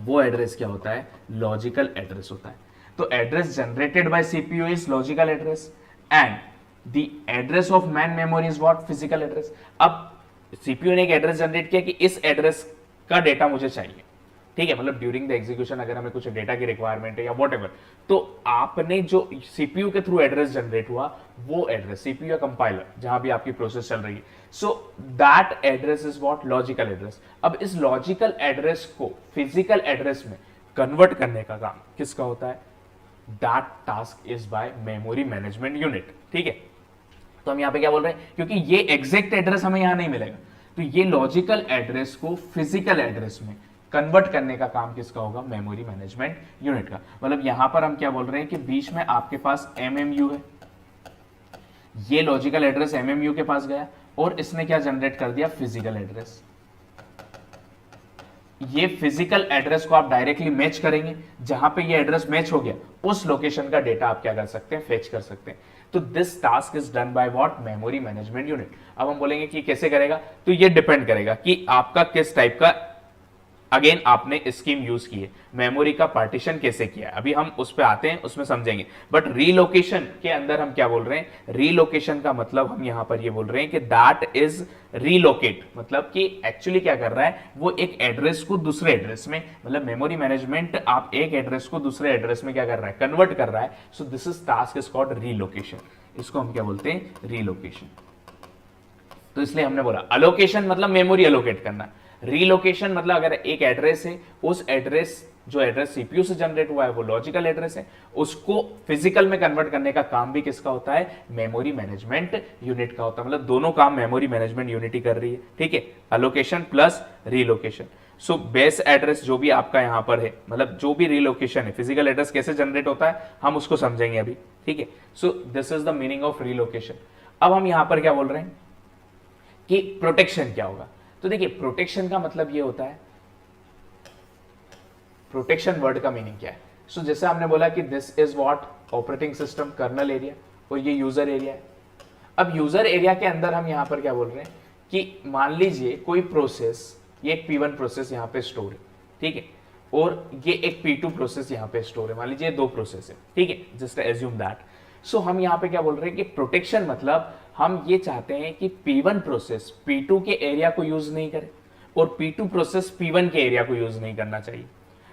A: वो एड्रेस क्या होता है, लॉजिकल एड्रेस होता है। तो address generated by CPU is logical address and the address of main memory is what, physical address. अब सीपीयू ने एक एड्रेस जनरेट किया कि इस एड्रेस का डेटा मुझे चाहिए, ठीक है, मतलब ड्यूरिंग द एग्जीक्यूशन अगर हमें कुछ डेटा की रिक्वायरमेंट है या व्हाटएवर, तो आपने जो सीपीयू के थ्रू एड्रेस जनरेट हुआ वो एड्रेस, सीपीयू या कंपाइलर जहां भी आपकी प्रोसेस चल रही है, so that address is what, logical address. अब इस लॉजिकल एड्रेस को फिजिकल एड्रेस में कन्वर्ट करने का काम किसका होता है, that task is by memory management unit. ठीक है, तो हम यहां पे क्या बोल रहे हैं, क्योंकि ये एग्जैक्ट एड्रेस हमें यहां नहीं मिलेगा, तो ये लॉजिकल एड्रेस को फिजिकल एड्रेस में कन्वर्ट करने का काम किसका होगा, मेमोरी मैनेजमेंट यूनिट का। मतलब यहां पर हम क्या बोल रहे हैं कि बीच में आपके पास एमएमयू है, ये लॉजिकल एड्रेस एमएमयू के पास गया और इसने क्या जनरेट कर दिया, फिजिकल एड्रेस। ये फिजिकल एड्रेस को आप डायरेक्टली मैच करेंगे, जहां पे ये एड्रेस मैच हो गया उस लोकेशन का डेटा आप क्या कर सकते हैं, फेच कर सकते हैं। तो this task is done by what, memory management unit. अब हम बोलेंगे कि कैसे करेगा, तो ये डिपेंड करेगा कि आपका किस टाइप का अगेन आपने स्कीम यूज की है, मेमोरी का पार्टीशन कैसे किया है, अभी हम उस पर आते हैं, उसमें समझेंगे। बट रीलोकेशन के अंदर हम क्या बोल रहे हैं, रीलोकेशन का मतलब हम यहां पर ये बोल रहे हैं कि दैट इज रीलोकेट, मतलब कि एक्चुअली क्या कर रहा है, वो एक एड्रेस को दूसरे एड्रेस में, मतलब मेमोरी मैनेजमेंट आप एक एड्रेस को दूसरे एड्रेस में क्या कर रहा है, कन्वर्ट कर रहा है। So this is task is called relocation, इसको हम क्या बोलते हैं, रीलोकेशन। तो इसलिए हमने बोला अलोकेशन मतलब मेमोरी अलोकेट करना, रीलोकेशन मतलब अगर एक एड्रेस है, उस एड्रेस जो एड्रेस सीपीयू से जनरेट हुआ है वो लॉजिकल एड्रेस है, उसको फिजिकल में कन्वर्ट करने का काम भी किसका होता है, मेमोरी मैनेजमेंट यूनिट का होता है। मतलब दोनों काम मेमोरी मैनेजमेंट यूनिट ही कर रही है, ठीक है, allocation plus relocation. So base address जो भी आपका यहां पर है, मतलब जो भी रीलोकेशन है, फिजिकल एड्रेस कैसे जनरेट होता है हम उसको समझेंगे अभी, ठीक है। So this is the meaning of relocation. अब हम यहां पर क्या बोल रहे हैं कि प्रोटेक्शन क्या होगा। तो देखिए प्रोटेक्शन का मतलब ये होता है, प्रोटेक्शन वर्ड का मीनिंग क्या है। सो जैसे हमने बोला कि this is what operating system kernel area, और ये यूजर एरिया है। अब यूजर एरिया के अंदर हम यहां पर क्या बोल रहे हैं कि मान लीजिए कोई प्रोसेस, ये एक P1 प्रोसेस यहां पे स्टोर है, ठीक है, और ये एक P2 प्रोसेस यहां पे स्टोर है, मान लीजिए दो प्रोसेस है, ठीक है, जस्ट एज्यूम दैट। सो हम यहां पे क्या बोल रहे हैं कि प्रोटेक्शन मतलब हम ये चाहते हैं कि P1 प्रोसेस P2 के एरिया को यूज नहीं करे और P2 प्रोसेस P1 के एरिया को यूज नहीं करना चाहिए।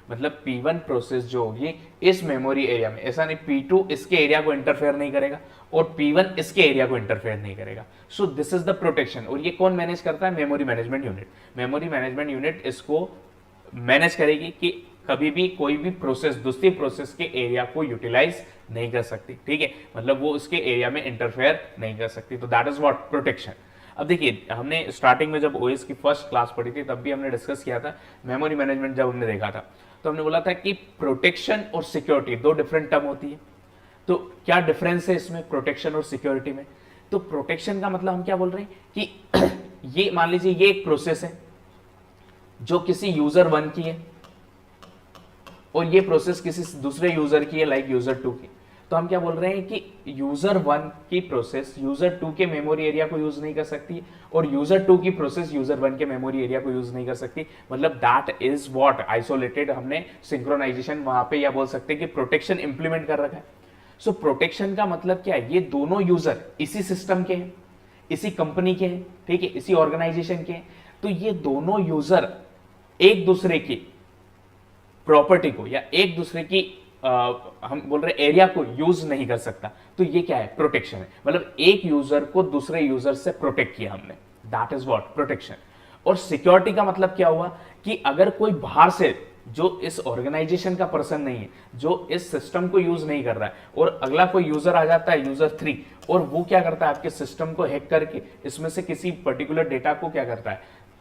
A: मतलब P1 प्रोसेस जो होगी इस मेमोरी एरिया में, ऐसा नहीं P2 इसके एरिया को इंटरफेयर नहीं करेगा और P1 इसके एरिया को इंटरफेयर नहीं करेगा। सो दिस इज द प्रोटेक्शन। और ये कौन मैनेज करता है, memory management unit. Memory management unit इसको मैनेज करेगी कि कभी भी कोई भी प्रोसेस दूसरी प्रोसेस के एरिया को यूटिलाइज नहीं कर सकती, ठीक है, मतलब वो उसके एरिया में इंटरफेयर नहीं कर सकती। तो दैट इज व्हाट प्रोटेक्शन। अब देखिए हमने स्टार्टिंग में जब ओएस की फर्स्ट क्लास पढ़ी थी तब भी हमने डिस्कस किया था मेमोरी मैनेजमेंट, जब हमने देखा था तो हमने बोला था कि प्रोटेक्शन और सिक्योरिटी दो डिफरेंट टर्म होती है। तो क्या डिफरेंस है इसमें प्रोटेक्शन और सिक्योरिटी में। तो प्रोटेक्शन का मतलब हम क्या बोल रहे हैं कि ये मान लीजिए ये एक प्रोसेस है जो किसी यूजर 1 की है और ये प्रोसेस किसी दूसरे यूजर की है, लाइक यूजर 2 की। तो हम क्या बोल रहे हैं कि यूजर 1 की प्रोसेस यूजर 2 के मेमोरी एरिया को यूज नहीं कर सकती और यूजर 2 की प्रोसेस यूजर 1 के मेमोरी एरिया को यूज नहीं कर सकती। मतलब दैट इज व्हाट आइसोलेटेड, हमने सिंक्रोनाइजेशन वहां पे या बोल सकते हैं कि प्रोटेक्शन इंप्लीमेंट कर रखा है। सो प्रोटेक्शन का मतलब क्या है, ये दोनों यूजर इसी सिस्टम के हैं, इसी कंपनी के हैं, ठीक है, इसी ऑर्गेनाइजेशन के हैं। तो ये दोनों यूजर एक दूसरे की प्रॉपर्टी को या एक दूसरे की हम बोल रहे एरिया को यूज नहीं कर सकता। तो ये क्या है, प्रोटेक्शन है। मतलब एक यूजर को दूसरे यूजर से प्रोटेक्ट किया हमने, दैट इज व्हाट प्रोटेक्शन। और सिक्योरिटी का मतलब क्या हुआ कि अगर कोई बाहर से जो इस ऑर्गेनाइजेशन का पर्सन नहीं है, जो इस सिस्टम को यूज नहीं कर रहा है, और अगला कोई यूजर आ जाता है यूजर 3 और वो क्या करता है आपके सिस्टम को हैक करके इसमें से किसी पर्टिकुलर डेटा को क्या करता है,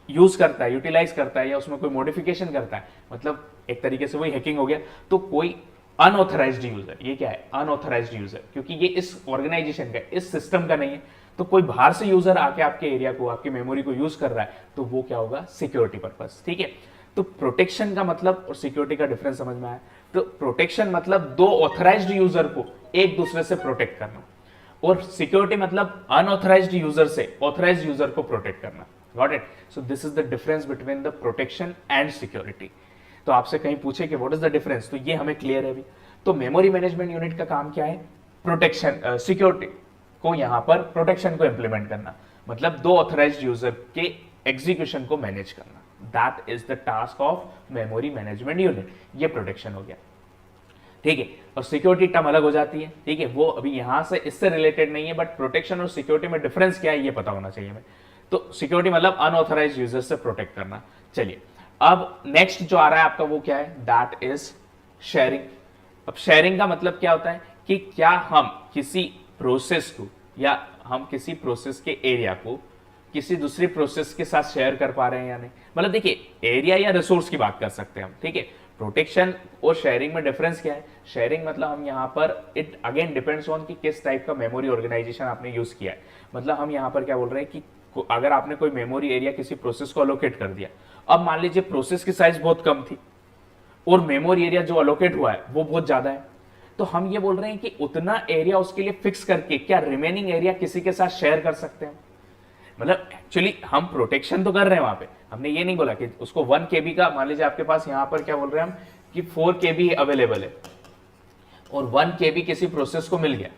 A: यूज करता है, यूटिलाइज करता है या उसमें कोई मॉडिफिकेशन करता है, मतलब एक तरीके से वही हैकिंग हो गया। तो कोई अनऑथराइज्ड यूजर, ये क्या है, अनऑथराइज्ड यूजर, क्योंकि ये इस ऑर्गेनाइजेशन का, इस सिस्टम का नहीं है, तो कोई बाहर से यूजर आके आपके एरिया को, आपकी मेमोरी को यूज कर रहा है, तो वो क्या होगा, सिक्योरिटी पर्पस, ठीक है। तो प्रोटेक्शन का मतलब और सिक्योरिटी का डिफरेंस समझ में आया। तो प्रोटेक्शन मतलब दो ऑथराइज्ड यूजर को एक दूसरे से प्रोटेक्ट करना, और सिक्योरिटी मतलब अनऑथराइज्ड यूजर से ऑथराइज्ड यूजर को प्रोटेक्ट करना। Got it. So this is the difference between the protection and security. तो आपसे कहीं पूछे कि व्हाट इज द डिफरेंस, तो ये हमें क्लियर है अभी। तो मेमोरी मैनेजमेंट यूनिट का काम क्या है, प्रोटेक्शन, सिक्योरिटी को यहां पर प्रोटेक्शन को इंप्लीमेंट करना, मतलब दो ऑथराइज्ड यूजर के एग्जीक्यूशन को मैनेज करना। That is the task of memory management unit. ये प्रोटेक्शन हो गया, ठीक है। और सिक्योरिटी टर्म अलग हो जाती है, ठीक है, वो अभी यहां से इससे रिलेटेड नहीं है, बट प्रोटेक्शन और सिक्योरिटी में डिफरेंस क्या है ये पता होना चाहिए हमें। तो सिक्योरिटी मतलब अनऑथराइज्ड यूजर से प्रोटेक्ट करना। चलिए अब नेक्स्ट जो आ रहा है आपका वो क्या है, दैट इज शेयरिंग। अब शेयरिंग का मतलब क्या होता है कि क्या हम किसी प्रोसेस को या हम किसी प्रोसेस के एरिया को किसी दूसरी प्रोसेस के साथ शेयर कर पा रहे हैं या नहीं। मतलब देखिए एरिया या रिसोर्स की बात कर सकते हैं हम, ठीक है। प्रोटेक्शन और शेयरिंग में डिफरेंस क्या है, शेयरिंग मतलब हम यहाँ पर इट अगेन डिपेंड्स ऑन कि किस टाइप का मेमोरी ऑर्गेनाइजेशन आपने यूज किया है। मतलब हम यहाँ पर क्या बोल रहे हैं कि अगर आपने कोई मेमोरी एरिया किसी प्रोसेस को अलोकेट कर दिया, अब मान लीजिए प्रोसेस की साइज बहुत कम थी और मेमोरी एरिया जो अलोकेट हुआ है वो बहुत ज्यादा है, तो हम ये बोल रहे हैं कि उतना एरिया उसके लिए फिक्स करके क्या रिमेनिंग एरिया किसी के साथ शेयर कर सकते हैं। मतलब एक्चुअली हम प्रोटेक्शन तो कर रहे हैं वहां पे, हमने ये नहीं बोला कि उसको 1 KB का, मान लीजिए आपके पास यहाँ पर क्या बोल रहे हैं हम कि 4 KB अवेलेबल है और 1 KB किसी प्रोसेस को मिल गया,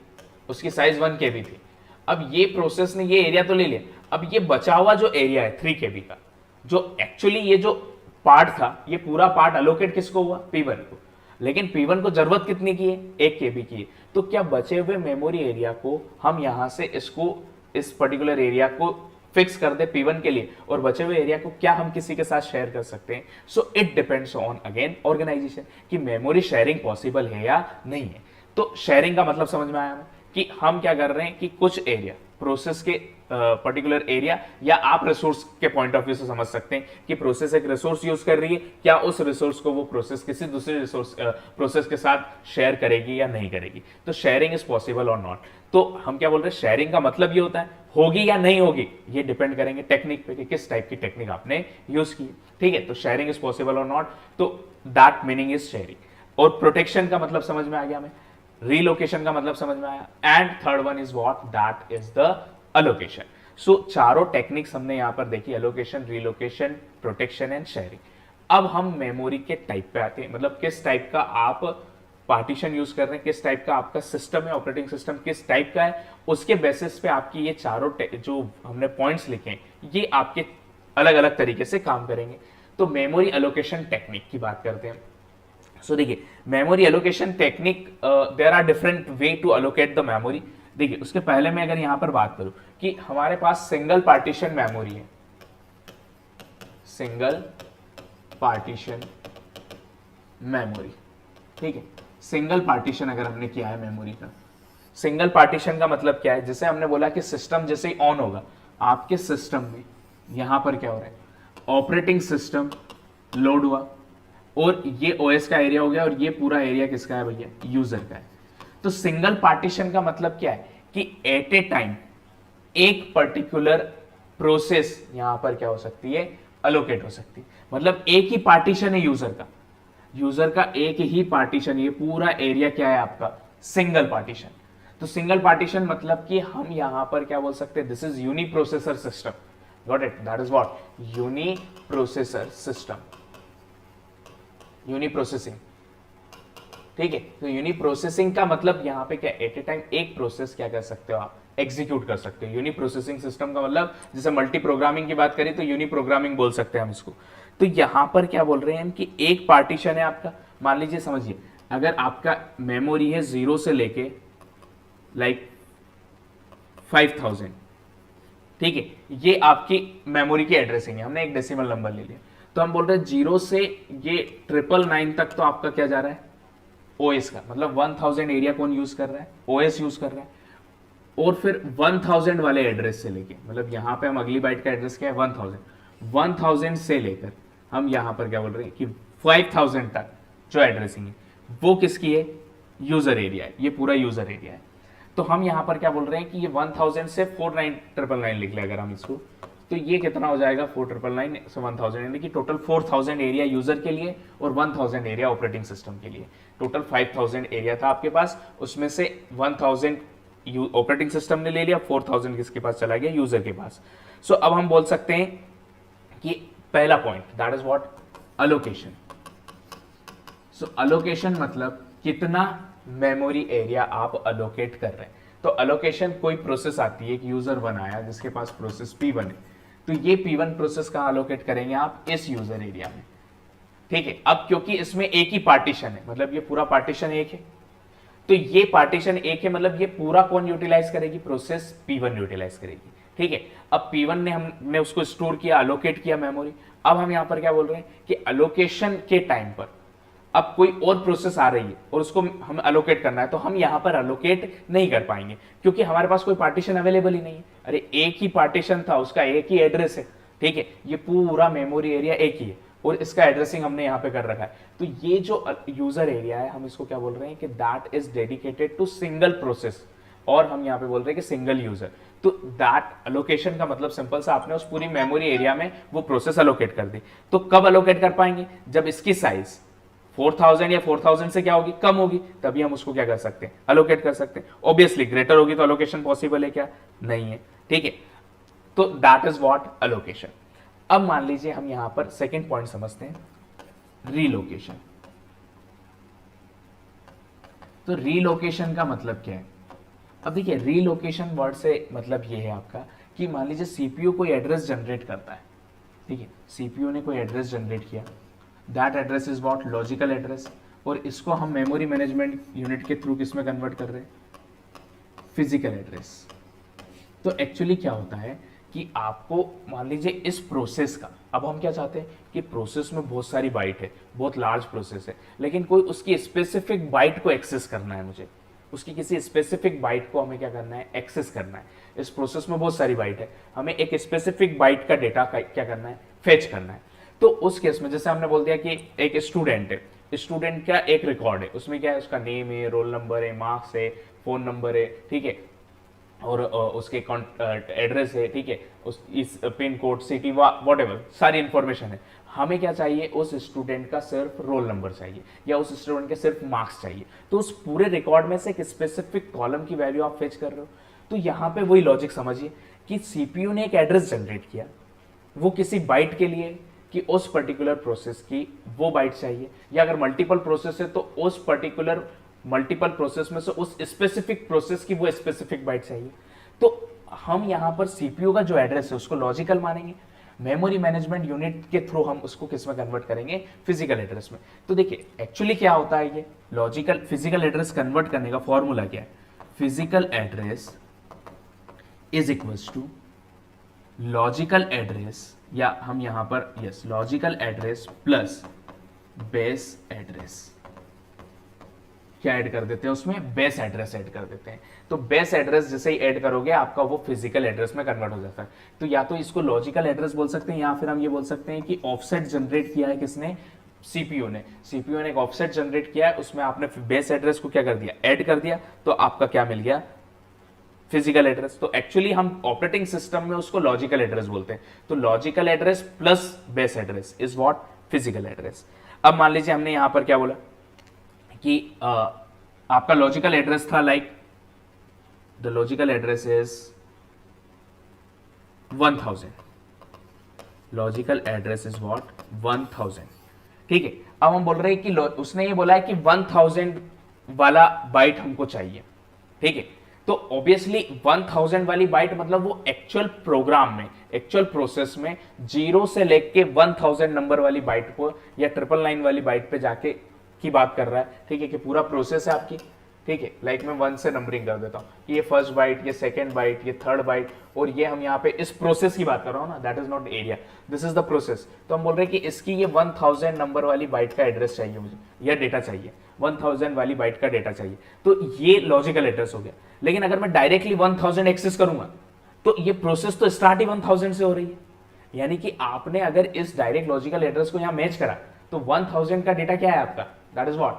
A: उसकी साइज 1 KB थी। अब ये प्रोसेस ने ये एरिया तो ले लिया, अब ये बचा हुआ जो एरिया है 3 KB का, जो एक्चुअली ये जो पार्ट था, ये पूरा पार्ट अलोकेट किसको हुआ, P1 को, लेकिन P1 को जरूरत कितनी की है, 1 KB की है। तो क्या बचे हुए मेमोरी एरिया को हम यहां से इसको, इस पर्टिकुलर एरिया को फिक्स कर दे P1 के लिए, और बचे हुए एरिया को क्या हम किसी के साथ शेयर कर सकते हैं। So it depends on again organisation कि मेमोरी शेयरिंग पॉसिबल है या नहीं है। तो शेयरिंग का मतलब समझ में आया हमें कि हम क्या कर रहे हैं कि कुछ एरिया प्रोसेस के पर्टिकुलर एरिया, या आप रिसोर्स के पॉइंट ऑफ व्यू से समझ सकते हैं कि प्रोसेस एक रिसोर्स यूज कर रही है, क्या उस रिसोर्स को वो प्रोसेस किसी दूसरे रिसोर्स प्रोसेस के साथ शेयर करेगी या नहीं करेगी। तो शेयरिंग इज पॉसिबल और नॉट। तो हम क्या बोल रहे हैं, शेयरिंग का मतलब ये होता है होगी या नहीं होगी, ये डिपेंड करेंगे टेक्निक पे कि किस टाइप की टेक्निक आपने यूज की। ठीक है, तो शेयरिंग इज पॉसिबल और नॉट, तो दैट मीनिंग इज शेयरिंग। और प्रोटेक्शन का मतलब समझ में आ गया हमें, रीलोकेशन का मतलब समझ में आया, and third one is what, that is the allocation. So चारों टेक्निक्स हमने यहां पर देखी, allocation, relocation, protection and sharing. अब हम मेमोरी के टाइप पे आते हैं, मतलब किस टाइप का आप पार्टीशन यूज कर रहे हैं, किस टाइप का आपका सिस्टम है, ऑपरेटिंग सिस्टम किस टाइप का है, उसके बेसिस पे आपकी ये चारों जो हमने पॉइंट्स लिखे हैं ये आपके अलग अलग तरीके से काम करेंगे। तो मेमोरी अलोकेशन टेक्निक की बात करते हैं। सो देखिए, memory allocation technique, there are different way to allocate the memory. देखिए, उसके पहले मैं अगर यहां पर बात करूं कि हमारे पास सिंगल पार्टीशन मेमोरी है, सिंगल पार्टीशन मेमोरी, ठीक है, सिंगल पार्टीशन अगर हमने किया है मेमोरी का, सिंगल पार्टीशन का मतलब क्या है, जैसे हमने बोला कि सिस्टम जैसे ही ऑन होगा आपके सिस्टम में यहां पर क्या हो रहा है, ऑपरेटिंग सिस्टम लोड हुआ और ये ओएस का एरिया हो गया और ये पूरा एरिया किसका है भैया, यूजर का है। तो सिंगल पार्टीशन का मतलब क्या है कि एट ए टाइम एक पर्टिकुलर प्रोसेस यहां पर क्या हो सकती है, अलोकेट हो सकती है। मतलब एक ही पार्टीशन है यूजर का एक ही पार्टीशन, ये पूरा एरिया क्या है आपका, सिंगल पार्टीशन। तो सिंगल पार्टीशन मतलब कि हम यहां पर क्या बोल सकते हैं, this is uniprocessor system, got it, that is what, uniprocessor system, uniprocessing. ठीक है, तो यूनिप्रोसेसिंग का मतलब यहां पे क्या, एट ए टाइम एक प्रोसेस क्या कर सकते हो आप, एग्जीक्यूट कर सकते हो। यूनिप्रोसेसिंग सिस्टम का मतलब, जैसे मल्टी प्रोग्रामिंग की बात करें तो यूनिप्रोग्रामिंग बोल सकते हैं हम इसको। तो यहां पर क्या बोल रहे हैं हम कि एक पार्टीशन है आपका, मान लीजिए, समझिए, अगर आपका मेमोरी है 0 से लेके लाइक 5000, ठीक है, ये आपकी मेमोरी की एड्रेसिंग है, हमने एक डेसिमल नंबर ले लिया। तो हम बोल रहे हैं 0 से ये 999 तक तो आपका क्या जा रहा है, ओएस का, मतलब 1000 एरिया कौन यूज कर रहा है, ओएस यूज कर रहा है। और फिर 1000 वाले एड्रेस से लेके, मतलब यहां पे हम अगली बाइट का एड्रेस क्या है, 1000 से लेकर हम यहां पर क्या बोल रहे हैं कि 5000 तक जो एड्रेसिंग है वो किसकी है, यूजर एरिया है, ये पूरा यूजर एरिया है। तो हम यहां पर क्या बोल रहे हैं कि ये 1000 से 49999 लिख ले अगर हम इसको, तो ये कितना हो जाएगा, 4999 से 1000, यानी कि टोटल 4000 एरिया यूजर के लिए और 1000 एरिया ऑपरेटिंग सिस्टम के लिए। टोटल 5000 एरिया था आपके पास, उसमें से 1000 ऑपरेटिंग सिस्टम ने ले लिया, 4000 किसके पास चला गया, यूजर के पास। सो अब हम बोल सकते हैं कि पहला point, that is what, allocation. So allocation मतलब कितना मेमोरी एरिया आप अलोकेट कर रहे हैं। तो अलोकेशन, कोई प्रोसेस आती है, एक यूजर बनाया जिसके पास प्रोसेस P1 है, तो ये P1 प्रोसेस कहां अलोकेट करेंगे आप, इस यूजर एरिया में। ठीक है, अब क्योंकि इसमें एक ही पार्टीशन है, मतलब ये पूरा पार्टीशन एक है, तो ये पार्टीशन एक है, मतलब ये पूरा कौन यूटिलाइज करेगी, प्रोसेस P1 यूटिलाइज करेगी। ठीक है, अब P1 ने हमने उसको स्टोर किया, अलोकेट किया मेमोरी। अब हम यहां पर क्या बोल रहे हैं कि अलोकेशन के टाइम पर अब कोई और प्रोसेस आ रही है और उसको हम अलोकेट करना है, तो हम यहां पर अलोकेट नहीं कर पाएंगे क्योंकि हमारे पास कोई पार्टीशन अवेलेबल ही नहीं है। अरे एक ही पार्टीशन था, उसका एक ही एड्रेस है, ठीक है, ये पूरा मेमोरी एरिया एक ही है और इसका एड्रेसिंग हमने यहां पे कर रखा है। तो ये जो यूजर एरिया है, हम इसको क्या बोल रहे हैं कि that is dedicated to single process, और हम यहां पे बोल रहे हैं कि सिंगल यूजर। तो दैट अलोकेशन का मतलब सिंपल सा, आपने उस पूरी मेमोरी एरिया में वो प्रोसेस अलोकेट कर दी। तो कब अलोकेट कर पाएंगे, जब इसकी साइज 4000 या 4000 से क्या होगी, कम होगी, तभी हम उसको क्या कर सकते हैं, अलोकेट कर सकते हैं। ऑब्वियसली ग्रेटर होगी तो अलोकेशन पॉसिबल है क्या, नहीं है। ठीक है, तो दैट इज व्हाट अलोकेशन। अब मान लीजिए हम यहां पर सेकेंड पॉइंट समझते हैं, रीलोकेशन। तो रीलोकेशन का मतलब क्या है? अब देखिए रीलोकेशन वर्ड से मतलब ये है आपका कि मान लीजिए सीपीयू कोई एड्रेस जनरेट करता है, ठीक है, सीपीयू ने कोई एड्रेस जनरेट किया, that address is what logical address, और इसको हम मेमोरी मैनेजमेंट यूनिट के थ्रू किस में कन्वर्ट कर रहे हैं? Physical address. तो एक्चुअली क्या होता है कि आपको मान लीजिए इस प्रोसेस का, अब हम क्या चाहते हैं कि प्रोसेस में बहुत सारी बाइट है, बहुत लार्ज प्रोसेस है, लेकिन कोई उसकी स्पेसिफिक बाइट को एक्सेस करना है, मुझे उसकी किसी स्पेसिफिक बाइट को हमें क्या करना है? एक्सेस करना है। इस प्रोसेस में बहुत सारी बाइट है, हमें एक स्पेसिफिक बाइट का डेटा क्या करना है? फेच करना है। तो उस केस में जैसे हमने बोल दिया कि एक स्टूडेंट है, स्टूडेंट का एक रिकॉर्ड है, उसमें क्या है? उसका नेम है, रोल नंबर है, मार्क्स है, फोन नंबर है, ठीक है, और उसके एड्रेस है, ठीक है, उस इस pin code, city, what ever सारी इंफॉर्मेशन है। हमें क्या चाहिए? उस स्टूडेंट का सिर्फ रोल नंबर चाहिए या उस स्टूडेंट के सिर्फ मार्क्स चाहिए। तो उस पूरे रिकॉर्ड में से एक स्पेसिफिक कॉलम की वैल्यू आप फेच कर रहे हो। तो यहां पे वही लॉजिक समझिए कि सीपीयू ने एक एड्रेस जनरेट किया, वो किसी बाइट के लिए कि उस पर्टिकुलर प्रोसेस की वो बाइट चाहिए, या अगर मल्टीपल प्रोसेस है तो उस पर्टिकुलर मल्टीपल प्रोसेस में से उस स्पेसिफिक प्रोसेस की वो स्पेसिफिक बाइट चाहिए। तो हम यहां पर सीपीयू का जो एड्रेस है उसको लॉजिकल मानेंगे, मेमोरी मैनेजमेंट यूनिट के थ्रू हम उसको किस में कन्वर्ट करेंगे? फिजिकल एड्रेस में। तो देखिए एक्चुअली क्या होता है, ये लॉजिकल फिजिकल एड्रेस कन्वर्ट करने का फॉर्मूला क्या है? Physical address is equals to logical address, या हम यहां पर yes logical address plus base address. क्या ऐड कर देते हैं उसमें? बेस एड्रेस ऐड कर देते हैं। तो बेस एड्रेस जैसे ही ऐड करोगे आपका वो फिजिकल एड्रेस में कन्वर्ट हो जाता है। तो या तो इसको लॉजिकल एड्रेस बोल सकते हैं, या फिर हम ये बोल सकते हैं कि ऑफसेट जनरेट किया है किसने? सीपीयू ने। सीपीयू ने एक ऑफसेट जनरेट किया है, उसमें आपने बेस एड्रेस को क्या कर दिया? ऐड कर दिया, तो आपका क्या मिल गया? Physical address. तो एक्चुअली हम ऑपरेटिंग सिस्टम में उसको लॉजिकल एड्रेस बोलते हैं। तो logical address plus base address is what? Physical address. अब मान लीजिए हमने यहां पर क्या बोला कि आपका लॉजिकल एड्रेस था like the logical address is 1000। Logical address is what? 1000। ठीक है, अब हम बोल रहे हैं कि उसने ये बोला है कि 1000 वाला बाइट हमको चाहिए, ठीक है। तो ऑब्वियसली 1000 वाली बाइट मतलब वो एक्चुअल प्रोग्राम में, एक्चुअल प्रोसेस में 0 से लेके 1000 नंबर वाली बाइट को या 999 वाली बाइट पे जाके की बात कर रहा है, ठीक है, कि पूरा प्रोसेस है आपकी, ठीक है। लाइक मैं 1 से नंबरिंग कर देता हूँ, ये फर्स्ट बाइट, ये सेकंड बाइट, ये थर्ड बाइट, और ये हम यहाँ पे इस प्रोसेस की बात कर रहा हूँ ना, that is not area, this is the process. तो हम बोल रहे हैं कि इसकी ये 1000 नंबर वाली बाइट का एड्रेस चाहिए मुझे, या डेटा चाहिए, 1000 वाली बाइट का डेटा चाहिए। तो ये लॉजिकल एड्रेस हो गया। लेकिन अगर मैं डायरेक्टली 1000 एक्सेस करूंगा तो ये प्रोसेस तो स्टार्ट ही 1000 से हो रही है, यानी कि आपने अगर इस डायरेक्ट लॉजिकल एड्रेस को यहां मैच करा तो 1000 का डेटा क्या है आपका? That is what?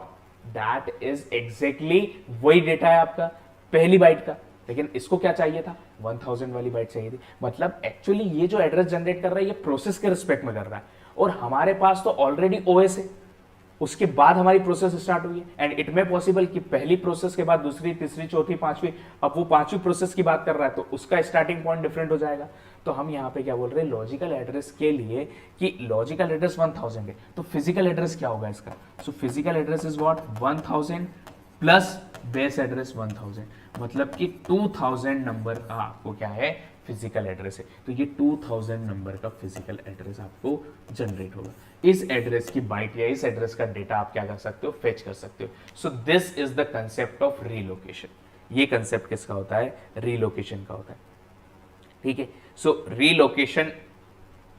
A: That is exactly वही डेटा है आपका पहली बाइट का। लेकिन इसको क्या चाहिए था? 1000 वाली बाइट चाहिए थी। मतलब एक्चुअली ये जो एड्रेस जनरेट कर रहा है ये प्रोसेस के रिस्पेक्ट में कर रहा है, और हमारे पास तो ऑलरेडी ओएस है, उसके बाद हमारी प्रोसेस स्टार्ट हुई है। एंड इट में पॉसिबल कि पहली प्रोसेस के बाद दूसरी, तीसरी, चौथी, पांचवी, अब वो पांचवी प्रोसेस की बात कर रहा है तो उसका स्टार्टिंग पॉइंट डिफरेंट हो जाएगा। तो हम यहाँ पे क्या बोल रहे हैं लॉजिकल एड्रेस के लिए कि लॉजिकल एड्रेस 1000 है, तो फिजिकल एड्रेस क्या होगा इसका? सो physical address is what? 1000 plus base address 1000, मतलब कि 2000 नंबर का आपको क्या है? फिजिकल एड्रेस है। तो ये 2000 नंबर का फिजिकल एड्रेस आपको जनरेट होगा। इस एड्रेस की बाइट या इस एड्रेस का डेटा आप क्या कर सकते हो? फेच कर सकते हो। सो this is the concept of relocation. ये कंसेप्ट किसका होता है? रीलोकेशन का होता है, ठीक है। सो रीलोकेशन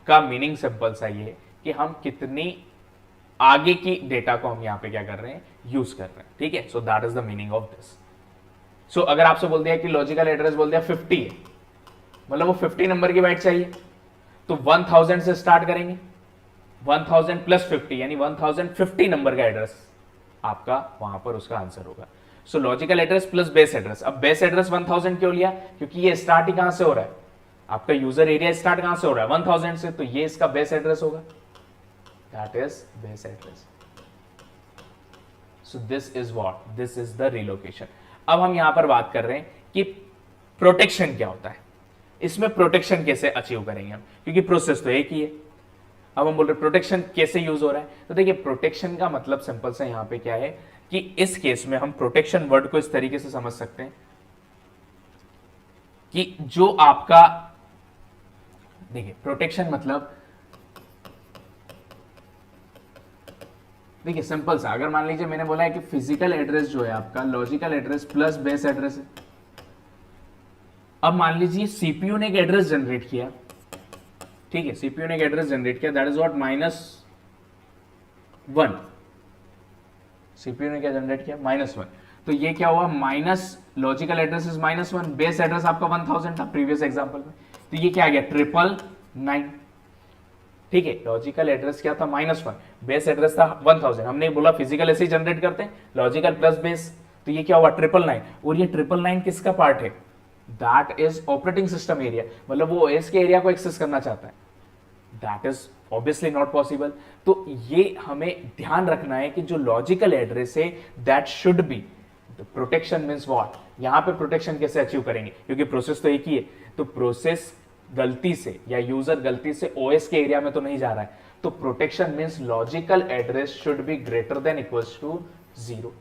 A: का मीनिंग सिंपल सा ये है कि हम कितनी आगे की डेटा को हम यहां पे क्या कर रहे हैं? यूज कर रहे हैं, ठीक है। So that is the meaning of this. So अगर आपसे बोल दिया कि लॉजिकल एड्रेस बोल दिया 50 है, मतलब वो 50 नंबर की बाइट चाहिए, तो 1000 से स्टार्ट करेंगे, 1000 प्लस 50 यानी 1050 नंबर का एड्रेस आपका वहां पर उसका आंसर होगा। सो logical address plus base address. अब बेस एड्रेस 1000 क्यों लिया? क्योंकि ये स्टार्ट ही कहां से हो रहा है? आपका यूजर एरिया स्टार्ट कहां से हो रहा है? 1000 से, तो ये इसका बेस एड्रेस होगा, that is base address. So this is what? This is the relocation. अब हम यहां पर बात कर रहे हैं कि प्रोटेक्शन क्या होता है। इसमें प्रोटेक्शन कैसे अचीव करेंगे हम, क्योंकि प्रोसेस तो एक ही है। अब हम बोल रहे प्रोटेक्शन कैसे यूज हो रहा है, तो देखिए प्रोटेक्शन का मतलब सिंपल सा यहां पे क्या है कि इस केस में हम प्रोटेक्शन वर्ड को इस तरीके से समझ सकते हैं कि जो आपका, देखिए प्रोटेक्शन मतलब, देखिए सिंपल सा, अगर मान लीजिए मैंने बोला है कि फिजिकल एड्रेस जो है आपका logical address plus base address है। अब मान लीजिए सीपीयू ने एक एड्रेस जनरेट किया, ठीक है, सीपीयू ने एक एड्रेस जनरेट किया, दैट इज व्हाट -1। सीपीयू ने क्या जनरेट किया, -1। तो ये क्या हुआ, minus logical address is -1, base address आपका 1000 था प्रीवियस एग्जांपल में, तो ये क्या आ गया 999। ठीक है, लॉजिकल एड्रेस क्या था -1, बेस एड्रेस था 1000। हमने बोला फिजिकल ऐसे ही जनरेट करते हैं, लॉजिकल प्लस बेस, तो ये क्या हुआ 999। और ये 999 किसका पार्ट है, that is operating system area, मतलब वो ओएस के एरिया को एक्सेस करना चाहता है, that is obviously not possible. तो ये हमें ध्यान रखना है कि जो लॉजिकल एड्रेस है that should B protection means what, यहां पे प्रोटेक्शन कैसे अचीव करेंगे, क्योंकि प्रोसेस तो एक ही है, तो प्रोसेस गलती से या यूजर गलती से ओएस के एरिया में तो नहीं जा रहा है, तो protection means logical address should be greater than equals to 0।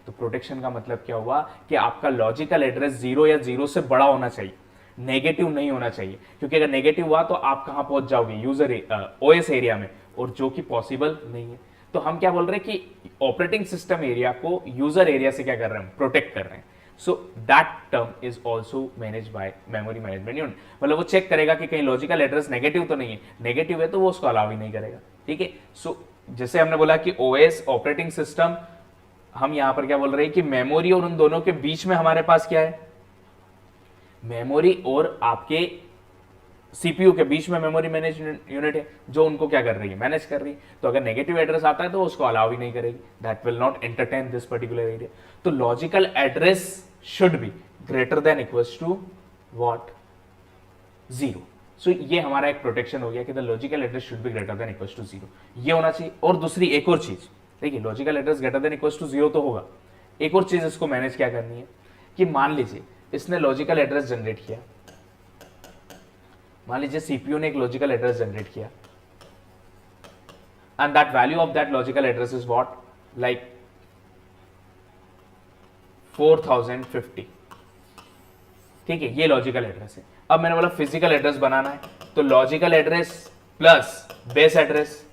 A: तो प्रोटेक्शन का मतलब क्या हुआ कि आपका लॉजिकल एड्रेस 0 या 0 से बड़ा होना चाहिए, नेगेटिव नहीं होना चाहिए, क्योंकि अगर नेगेटिव हुआ तो आप कहां पहुंच जाओगे, यूजर ओएस एरिया में, और जो कि पॉसिबल नहीं है। तो हम क्या बोल रहे हैं कि ऑपरेटिंग सिस्टम एरिया को यूजर एरिया से क्या कर रहे हैं, प्रोटेक्ट कर रहे हैं। So that term is also manage by memory management unit, मतलब वो चेक करेगा कि कहीं लॉजिकल एड्रेस नेगेटिव तो नहीं है, नेगेटिव है तो वो उसको अलाउ ही नहीं करेगा। ठीक है, सो जैसे हमने बोला कि ओएस ऑपरेटिंग सिस्टम, हम यहां पर क्या बोल रहे हैं कि मेमोरी और उन दोनों के बीच में हमारे पास क्या है, मेमोरी और आपके सीपीयू के बीच में मेमोरी मैनेजमेंट यूनिट है जो उनको क्या कर रही है, मैनेज कर रही है। तो अगर नेगेटिव एड्रेस आता है तो उसको अलाउ ही नहीं करेगी, that will not entertain this particular area. तो logical address should be greater than equals to what, 0। So ये हमारा एक प्रोटेक्शन हो गया कि the logical address should be greater than equals to 0, ये होना चाहिए। और दूसरी एक और चीज, देखिए logical address greater than equals to 0 तो होगा, एक और चीज इसको मैनेज क्या करनी है कि मान लीजिए इसने लॉजिकल एड्रेस जनरेट किया, मान लीजिए सीपीयू ने एक लॉजिकल एड्रेस जनरेट किया, and that value of that logical address is what, like 4050। ठीक है, ये लॉजिकल एड्रेस है। अब मैंने बोला फिजिकल एड्रेस बनाना है, तो logical address plus base address,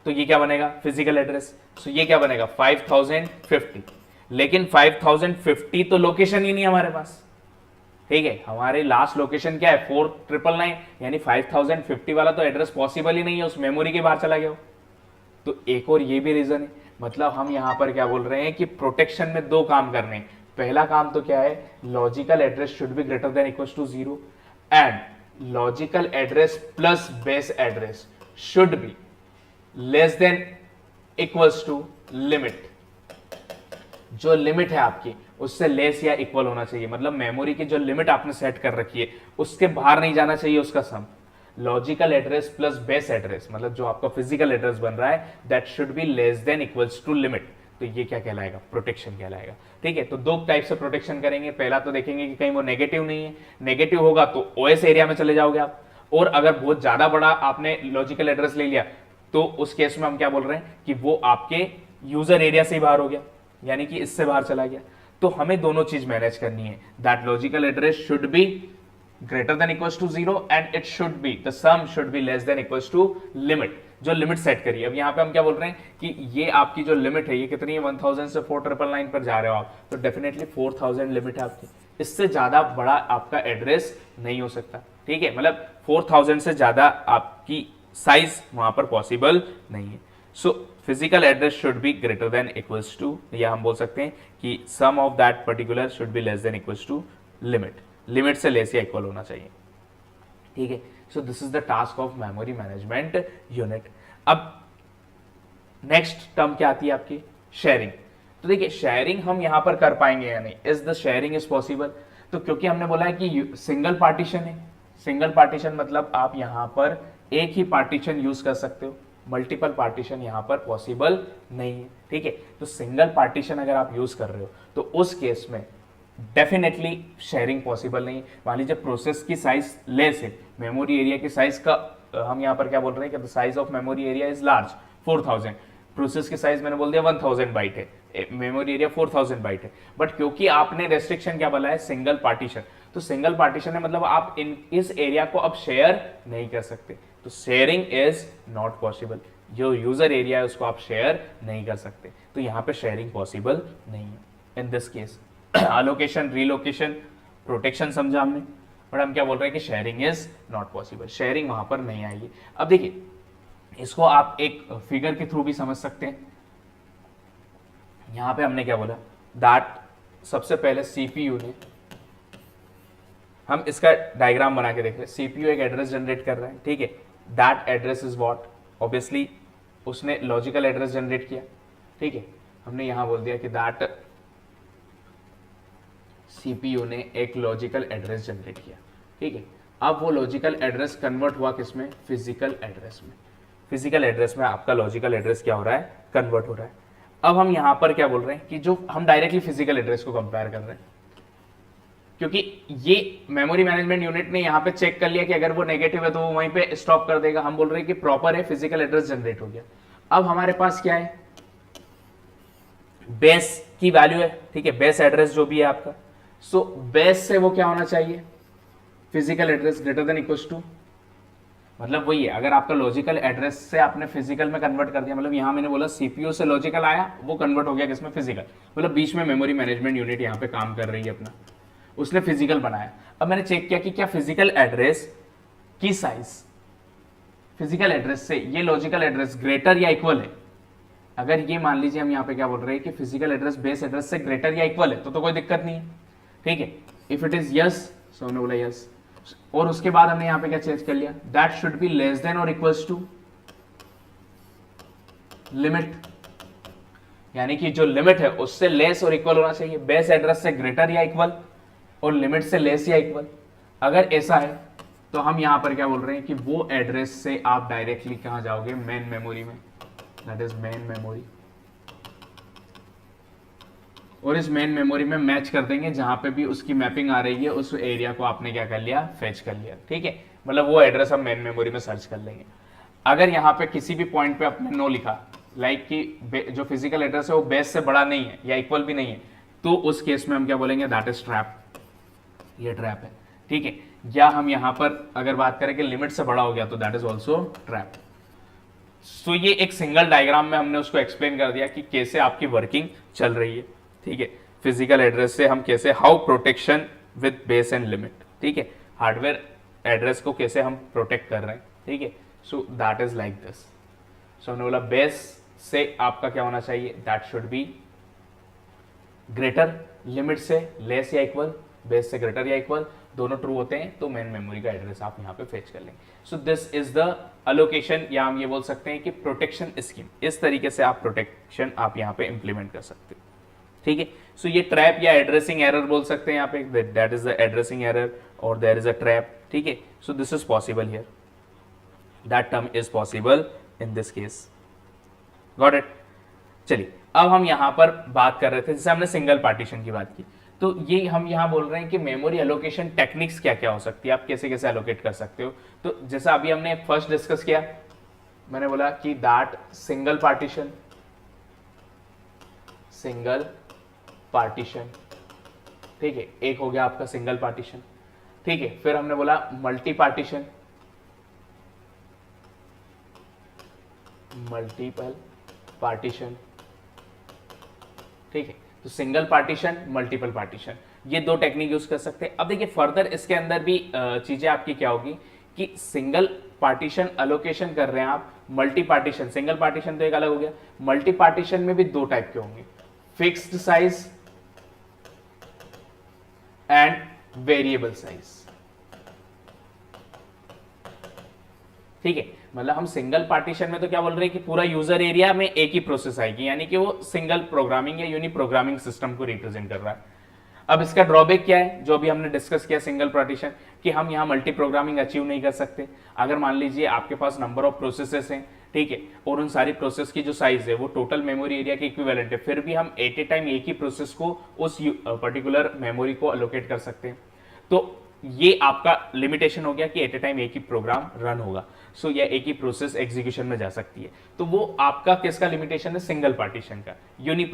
A: तो ये क्या बनेगा, फिजिकल एड्रेस। सो ये क्या बनेगा 5050, लेकिन 5050 तो लोकेशन ही नहीं हमारे पास। ठीक है, हमारे लास्ट लोकेशन क्या है 4999, यानी 5050 वाला तो एड्रेस पॉसिबल ही नहीं है, उस मेमोरी के बाहर चला गया हो। तो एक और ये भी रीजन है, मतलब हम यहां पर क्या बोल रहे हैं कि प्रोटेक्शन में दो काम करने हैं। पहला काम तो क्या है, logical address should be greater than equals to 0 and logical address plus base address should be less than equals to limit. जो लिमिट है आपकी उससे लेस या इक्वल होना चाहिए, मतलब मेमोरी की जो लिमिट आपने सेट कर रखी है उसके बाहर नहीं जाना चाहिए उसका sum. Logical address plus base address, मतलब जो आपका फिजिकल एड्रेस बन रहा है, that should be less than equals to limit. तो ये क्या कहलाएगा, प्रोटेक्शन कहलाएगा। ठीक है, तो दो टाइप से प्रोटेक्शन करेंगे। पहला तो देखेंगे कि कहीं वो नेगेटिव नहीं है, नेगेटिव होगा तो ओएस एरिया में चले जाओगे आप, और अगर बहुत ज्यादा बड़ा आपने लॉजिकल एड्रेस ले लिया तो उस केस में हम क्या बोल रहे हैं कि वो आपके यूजर एरिया से ही बाहर हो गया, यानी कि इससे बाहर चला गया। तो हमें दोनों चीज मैनेज करनी है, that logical address should be greater than equals to 0 and it should be, the sum should be less than equals to limit, जो लिमिट सेट करिए। अब यहाँ पे हम क्या बोल रहे हैं कि ये आपकी जो लिमिट है ये कितनी है, 1000 से 4999 पर जा रहे हो आप, तो डेफिनेटली 4000 लिमिट है आपकी, इससे ज्यादा बड़ा आपका एड्रेस नहीं हो सकता। ठीक है, मतलब 4000 से ज्यादा आपकी साइज वहां पर पॉसिबल नहीं है। So physical address should be greater than equals to, या हम बोल सकते हैं कि sum of that particular should be less than equals to limit, limit से लेस या इक्वल होना चाहिए। ठीक है, so this is the task of memory management unit. अब नेक्स्ट टर्म क्या आती है आपकी, शेयरिंग। तो देखिए शेयरिंग हम यहां पर कर पाएंगे या नहीं, is the sharing is possible. तो क्योंकि हमने बोला है कि सिंगल पार्टीशन है, सिंगल पार्टीशन मतलब आप यहां पर एक ही पार्टीशन यूज कर सकते हो, मल्टीपल पार्टीशन यहां पर पॉसिबल नहीं है। ठीक है, तो सिंगल पार्टीशन अगर आप यूज कर रहे हो तो उस केस में डेफिनेटली शेयरिंग पॉसिबल नहीं। मान लीजिए प्रोसेस की साइज लेस है, मेमोरी एरिया की साइज का हम यहाँ पर क्या बोल रहे हैं कि the size of memory area is large 4000, process की साइज मैंने बोल दिया 1000 बाइट है, मेमोरी एरिया 4000 बाइट है, बट क्योंकि आपने रेस्ट्रिक्शन क्या बोला है, सिंगल पार्टीशन, तो सिंगल पार्टीशन है मतलब आप इस एरिया को अब शेयर नहीं कर सकते, तो शेयरिंग इज नॉट पॉसिबल। जो यूजर एरिया है उसको आप शेयर नहीं कर सकते, तो यहाँ पे शेयरिंग पॉसिबल नहीं है in this case. Allocation, relocation, protection समझा हमने, बट हम क्या बोल रहे हैं कि sharing is not possible, sharing वहां पर नहीं आएगी। अब देखिए इसको आप एक फिगर के थ्रू भी समझ सकते हैं। यहां पे हमने क्या बोला, दैट सबसे पहले सीपीयू ने, हम इसका डायग्राम बना के देख रहे हैं, सीपीयू एक एड्रेस जनरेट कर रहा है, ठीक है, that address is what, obviously उसने लॉजिकल एड्रेस जनरेट किया, ठीक है, हमने यहां बोल दिया कि दैट सीपीयू ने एक लॉजिकल एड्रेस जनरेट किया, ठीक है। अब वो लॉजिकल एड्रेस कन्वर्ट हुआ किसमें, फिजिकल एड्रेस में, फिजिकल एड्रेस में आपका लॉजिकल एड्रेस क्या हो रहा है, कन्वर्ट हो रहा है। अब हम यहां पर क्या बोल रहे हैं कि जो हम डायरेक्टली फिजिकल एड्रेस को कंपेयर कर रहे हैं, क्योंकि ये मेमोरी मैनेजमेंट यूनिट ने यहां पे चेक कर लिया कि अगर वो नेगेटिव है तो वो वहीं पे स्टॉप कर देगा, हम बोल रहे हैं कि प्रॉपर है, फिजिकल एड्रेस जनरेट हो गया। अब हमारे पास क्या है, बेस की वैल्यू है, ठीक है, बेस एड्रेस जो भी है आपका, सो बेस से वो क्या होना चाहिए, physical address greater than equal to, मतलब वही है, अगर आपका लॉजिकल एड्रेस से आपने फिजिकल में कन्वर्ट कर दिया, मतलब यहां मैंने बोला सीपीयू से लॉजिकल आया, वो कन्वर्ट हो गया किसमें, फिजिकल, मतलब बीच में मेमोरी मैनेजमेंट यूनिट यहां पे काम कर रही है अपना, उसने फिजिकल बनाया। अब मैंने चेक किया कि क्या फिजिकल एड्रेस की साइज फिजिकल एड्रेस से ये लॉजिकल एड्रेस ग्रेटर या इक्वल है। अगर ये मान लीजिए हम यहाँ पे क्या बोल रहे हैं कि फिजिकल एड्रेस बेस एड्रेस से ग्रेटर या इक्वल है तो कोई दिक्कत नहीं है, ठीक है। इफ इट इज यस, सो हमने बोला यस, और उसके बाद हमने यहाँ पे क्या चेंज कर लिया, that should be less then और इक्वल्स टू लिमिट, यानी कि जो लिमिट है उससे लेस और इक्वल होना चाहिए, बेस एड्रेस से ग्रेटर या इक्वल और लिमिट से लेस या इक्वल। अगर ऐसा है तो हम यहां पर क्या बोल रहे हैं कि वो एड्रेस से आप डायरेक्टली कहां जाओगे, मेन मेमोरी में, दैट इज मेन मेमोरी, और इस मेन मेमोरी में मैच कर देंगे जहां पे भी उसकी मैपिंग आ रही है, उस एरिया को आपने क्या कर लिया, फेच कर लिया, ठीक है, मतलब वो एड्रेस हम मेन मेमोरी में सर्च कर लेंगे। अगर यहाँ पे किसी भी पॉइंट पे आपने नो लिखा, लाइक कि जो फिजिकल एड्रेस है वो बेस से बड़ा नहीं है या इक्वल भी नहीं है, तो उस केस में हम क्या बोलेंगे, दैट इज ट्रैप, ये ट्रैप है, ठीक है। या हम यहां पर अगर बात करें कि लिमिट से बड़ा हो गया तो दैट इज ऑल्सो ट्रैप। सो ये एक सिंगल डायग्राम में हमने उसको एक्सप्लेन कर दिया कि कैसे आपकी वर्किंग चल रही है, ठीक है। फिजिकल एड्रेस से हम कैसे, how protection with base and limit, ठीक है, हार्डवेयर एड्रेस को कैसे हम प्रोटेक्ट कर रहे हैं, ठीक है। So that is like this. So हमने बोला बेस से आपका क्या होना चाहिए, that should be greater, limit से लेस या इक्वल, बेस से ग्रेटर या इक्वल, दोनों ट्रू होते हैं तो मेन मेमोरी का एड्रेस आप यहाँ पे फेच कर लेंगे। So this is the allocation, या हम ये बोल सकते हैं कि प्रोटेक्शन स्कीम, इस तरीके से आप प्रोटेक्शन आप यहाँ पे इंप्लीमेंट कर सकते हो, ठीक है। सो ये ट्रैप या एड्रेसिंग एरर बोल सकते हैं यहाँ पे, that is the addressing error और देयर इज अ ट्रैप, ठीक है। So this is possible here, that term is possible in this case, got it. चलिए अब हम यहां पर बात कर रहे थे, जैसे हमने सिंगल पार्टीशन की बात की, तो ये हम यहां बोल रहे हैं कि मेमोरी एलोकेशन टेक्निक्स क्या क्या हो सकती है, आप कैसे कैसे एलोकेट कर सकते हो। तो जैसा अभी हमने फर्स्ट डिस्कस किया, मैंने बोला कि दैट सिंगल पार्टीशन, ठीक है, एक हो गया आपका सिंगल पार्टीशन, ठीक है। फिर हमने बोला मल्टी पार्टीशन, मल्टीपल पार्टीशन, ठीक है। तो सिंगल पार्टीशन, मल्टीपल पार्टीशन, ये दो टेक्निक यूज कर सकते हैं। अब देखिए फर्दर इसके अंदर भी चीजें आपकी क्या होगी कि सिंगल पार्टीशन अलोकेशन कर रहे हैं आप, मल्टी पार्टीशन, सिंगल पार्टीशन तो एक अलग हो गया, मल्टी पार्टीशन में भी दो टाइप के होंगे, fixed size and variable size, ठीक है। मतलब हम सिंगल पार्टीशन में तो क्या बोल रहे हैं कि पूरा यूजर एरिया में एक ही प्रोसेस आएगी, यानी कि वो सिंगल प्रोग्रामिंग या यूनि प्रोग्रामिंग सिस्टम को रिप्रेजेंट कर रहा है। अब इसका ड्रॉबैक क्या है, जो भी हमने डिस्कस किया सिंगल पार्टीशन, कि हम यहाँ मल्टी प्रोग्रामिंग अचीव नहीं कर सकते। अगर मान लीजिए आपके पास नंबर ऑफ प्रोसेसेस हैं, ठीक है, और उन सारी प्रोसेस की जो साइज है वो टोटल मेमोरी एरिया के इक्विवेलेंट है, फिर भी हम एट ए टाइम एक ही प्रोसेस को उस पर्टिकुलर मेमोरी को अलोकेट कर सकते हैं। तो ये आपका लिमिटेशन हो गया कि एट ए टाइम एक ही प्रोग्राम रन होगा, सो ये एक ही प्रोसेस एग्जीक्यूशन में जा सकती है। तो वो आपका किसका लिमिटेशन है? सिंगल पार्टीशन का, यूनी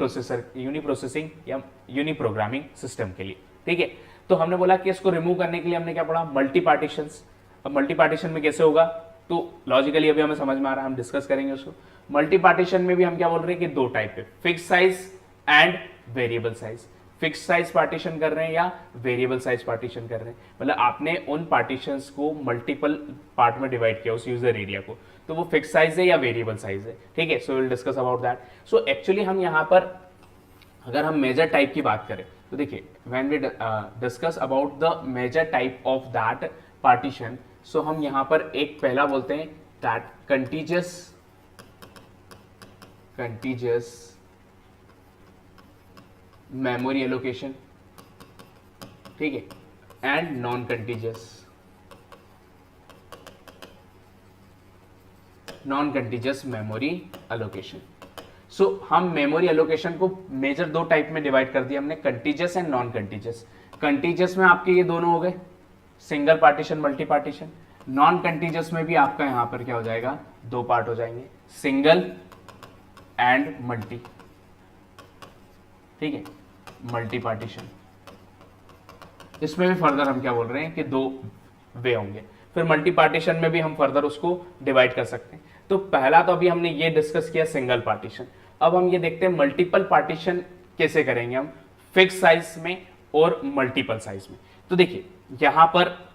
A: प्रोसेसिंग या यूनी प्रोग्रामिंग सिस्टम के लिए, ठीक है। तो हमने बोला कि इसको रिमूव करने के लिए हमने क्या पढ़ा? Multi partitions. अब मल्टी पार्टीशन में कैसे होगा? तो लॉजिकली अभी हमें समझ में आ रहा है, हम डिस्कस करेंगे उसको। मल्टी पार्टीशन में भी हम क्या बोल रहे हैं कि दो टाइप है, fix size and variable size. Fix size partition कर रहे हैं या वेरिएबल साइज पार्टीशन कर रहे हैं, मतलब आपने उन पार्टीशंस को मल्टीपल पार्ट में डिवाइड किया उस यूजर एरिया को, तो वो फिक्स साइज है या वेरिएबल साइज है, ठीक है। सो will discuss about that. So actually हम यहाँ पर अगर हम मेजर टाइप की बात करें तो देखिए, when we discuss about the major type of that partition, so हम यहां पर एक पहला बोलते हैं दैट कंटीजियस मेमोरी एलोकेशन, ठीक है, and non contiguous memory allocation. So हम मेमोरी एलोकेशन को मेजर दो टाइप में डिवाइड कर दिया हमने, contiguous and non contiguous. Contiguous में आपके ये दोनों हो गए, single partition, multi partition. Non contiguous में भी आपका यहां पर क्या हो जाएगा? दो पार्ट हो जाएंगे, सिंगल एंड मल्टी, ठीक है, मल्टी पार्टीशन। इसमें भी फर्दर हम क्या बोल रहे हैं कि दो वे होंगे। फिर मल्टी पार्टीशन में भी हम फर्दर उसको डिवाइड कर सकते हैं। तो पहला तो अभी हमने ये डिस्कस किया सिंगल पार्टीशन। अब हम ये देखते हैं मल्टीपल पार्टीशन कैसे करेंगे हम, फिक्स साइज में और मल्टीपल साइज में। तो देखिए यहां पर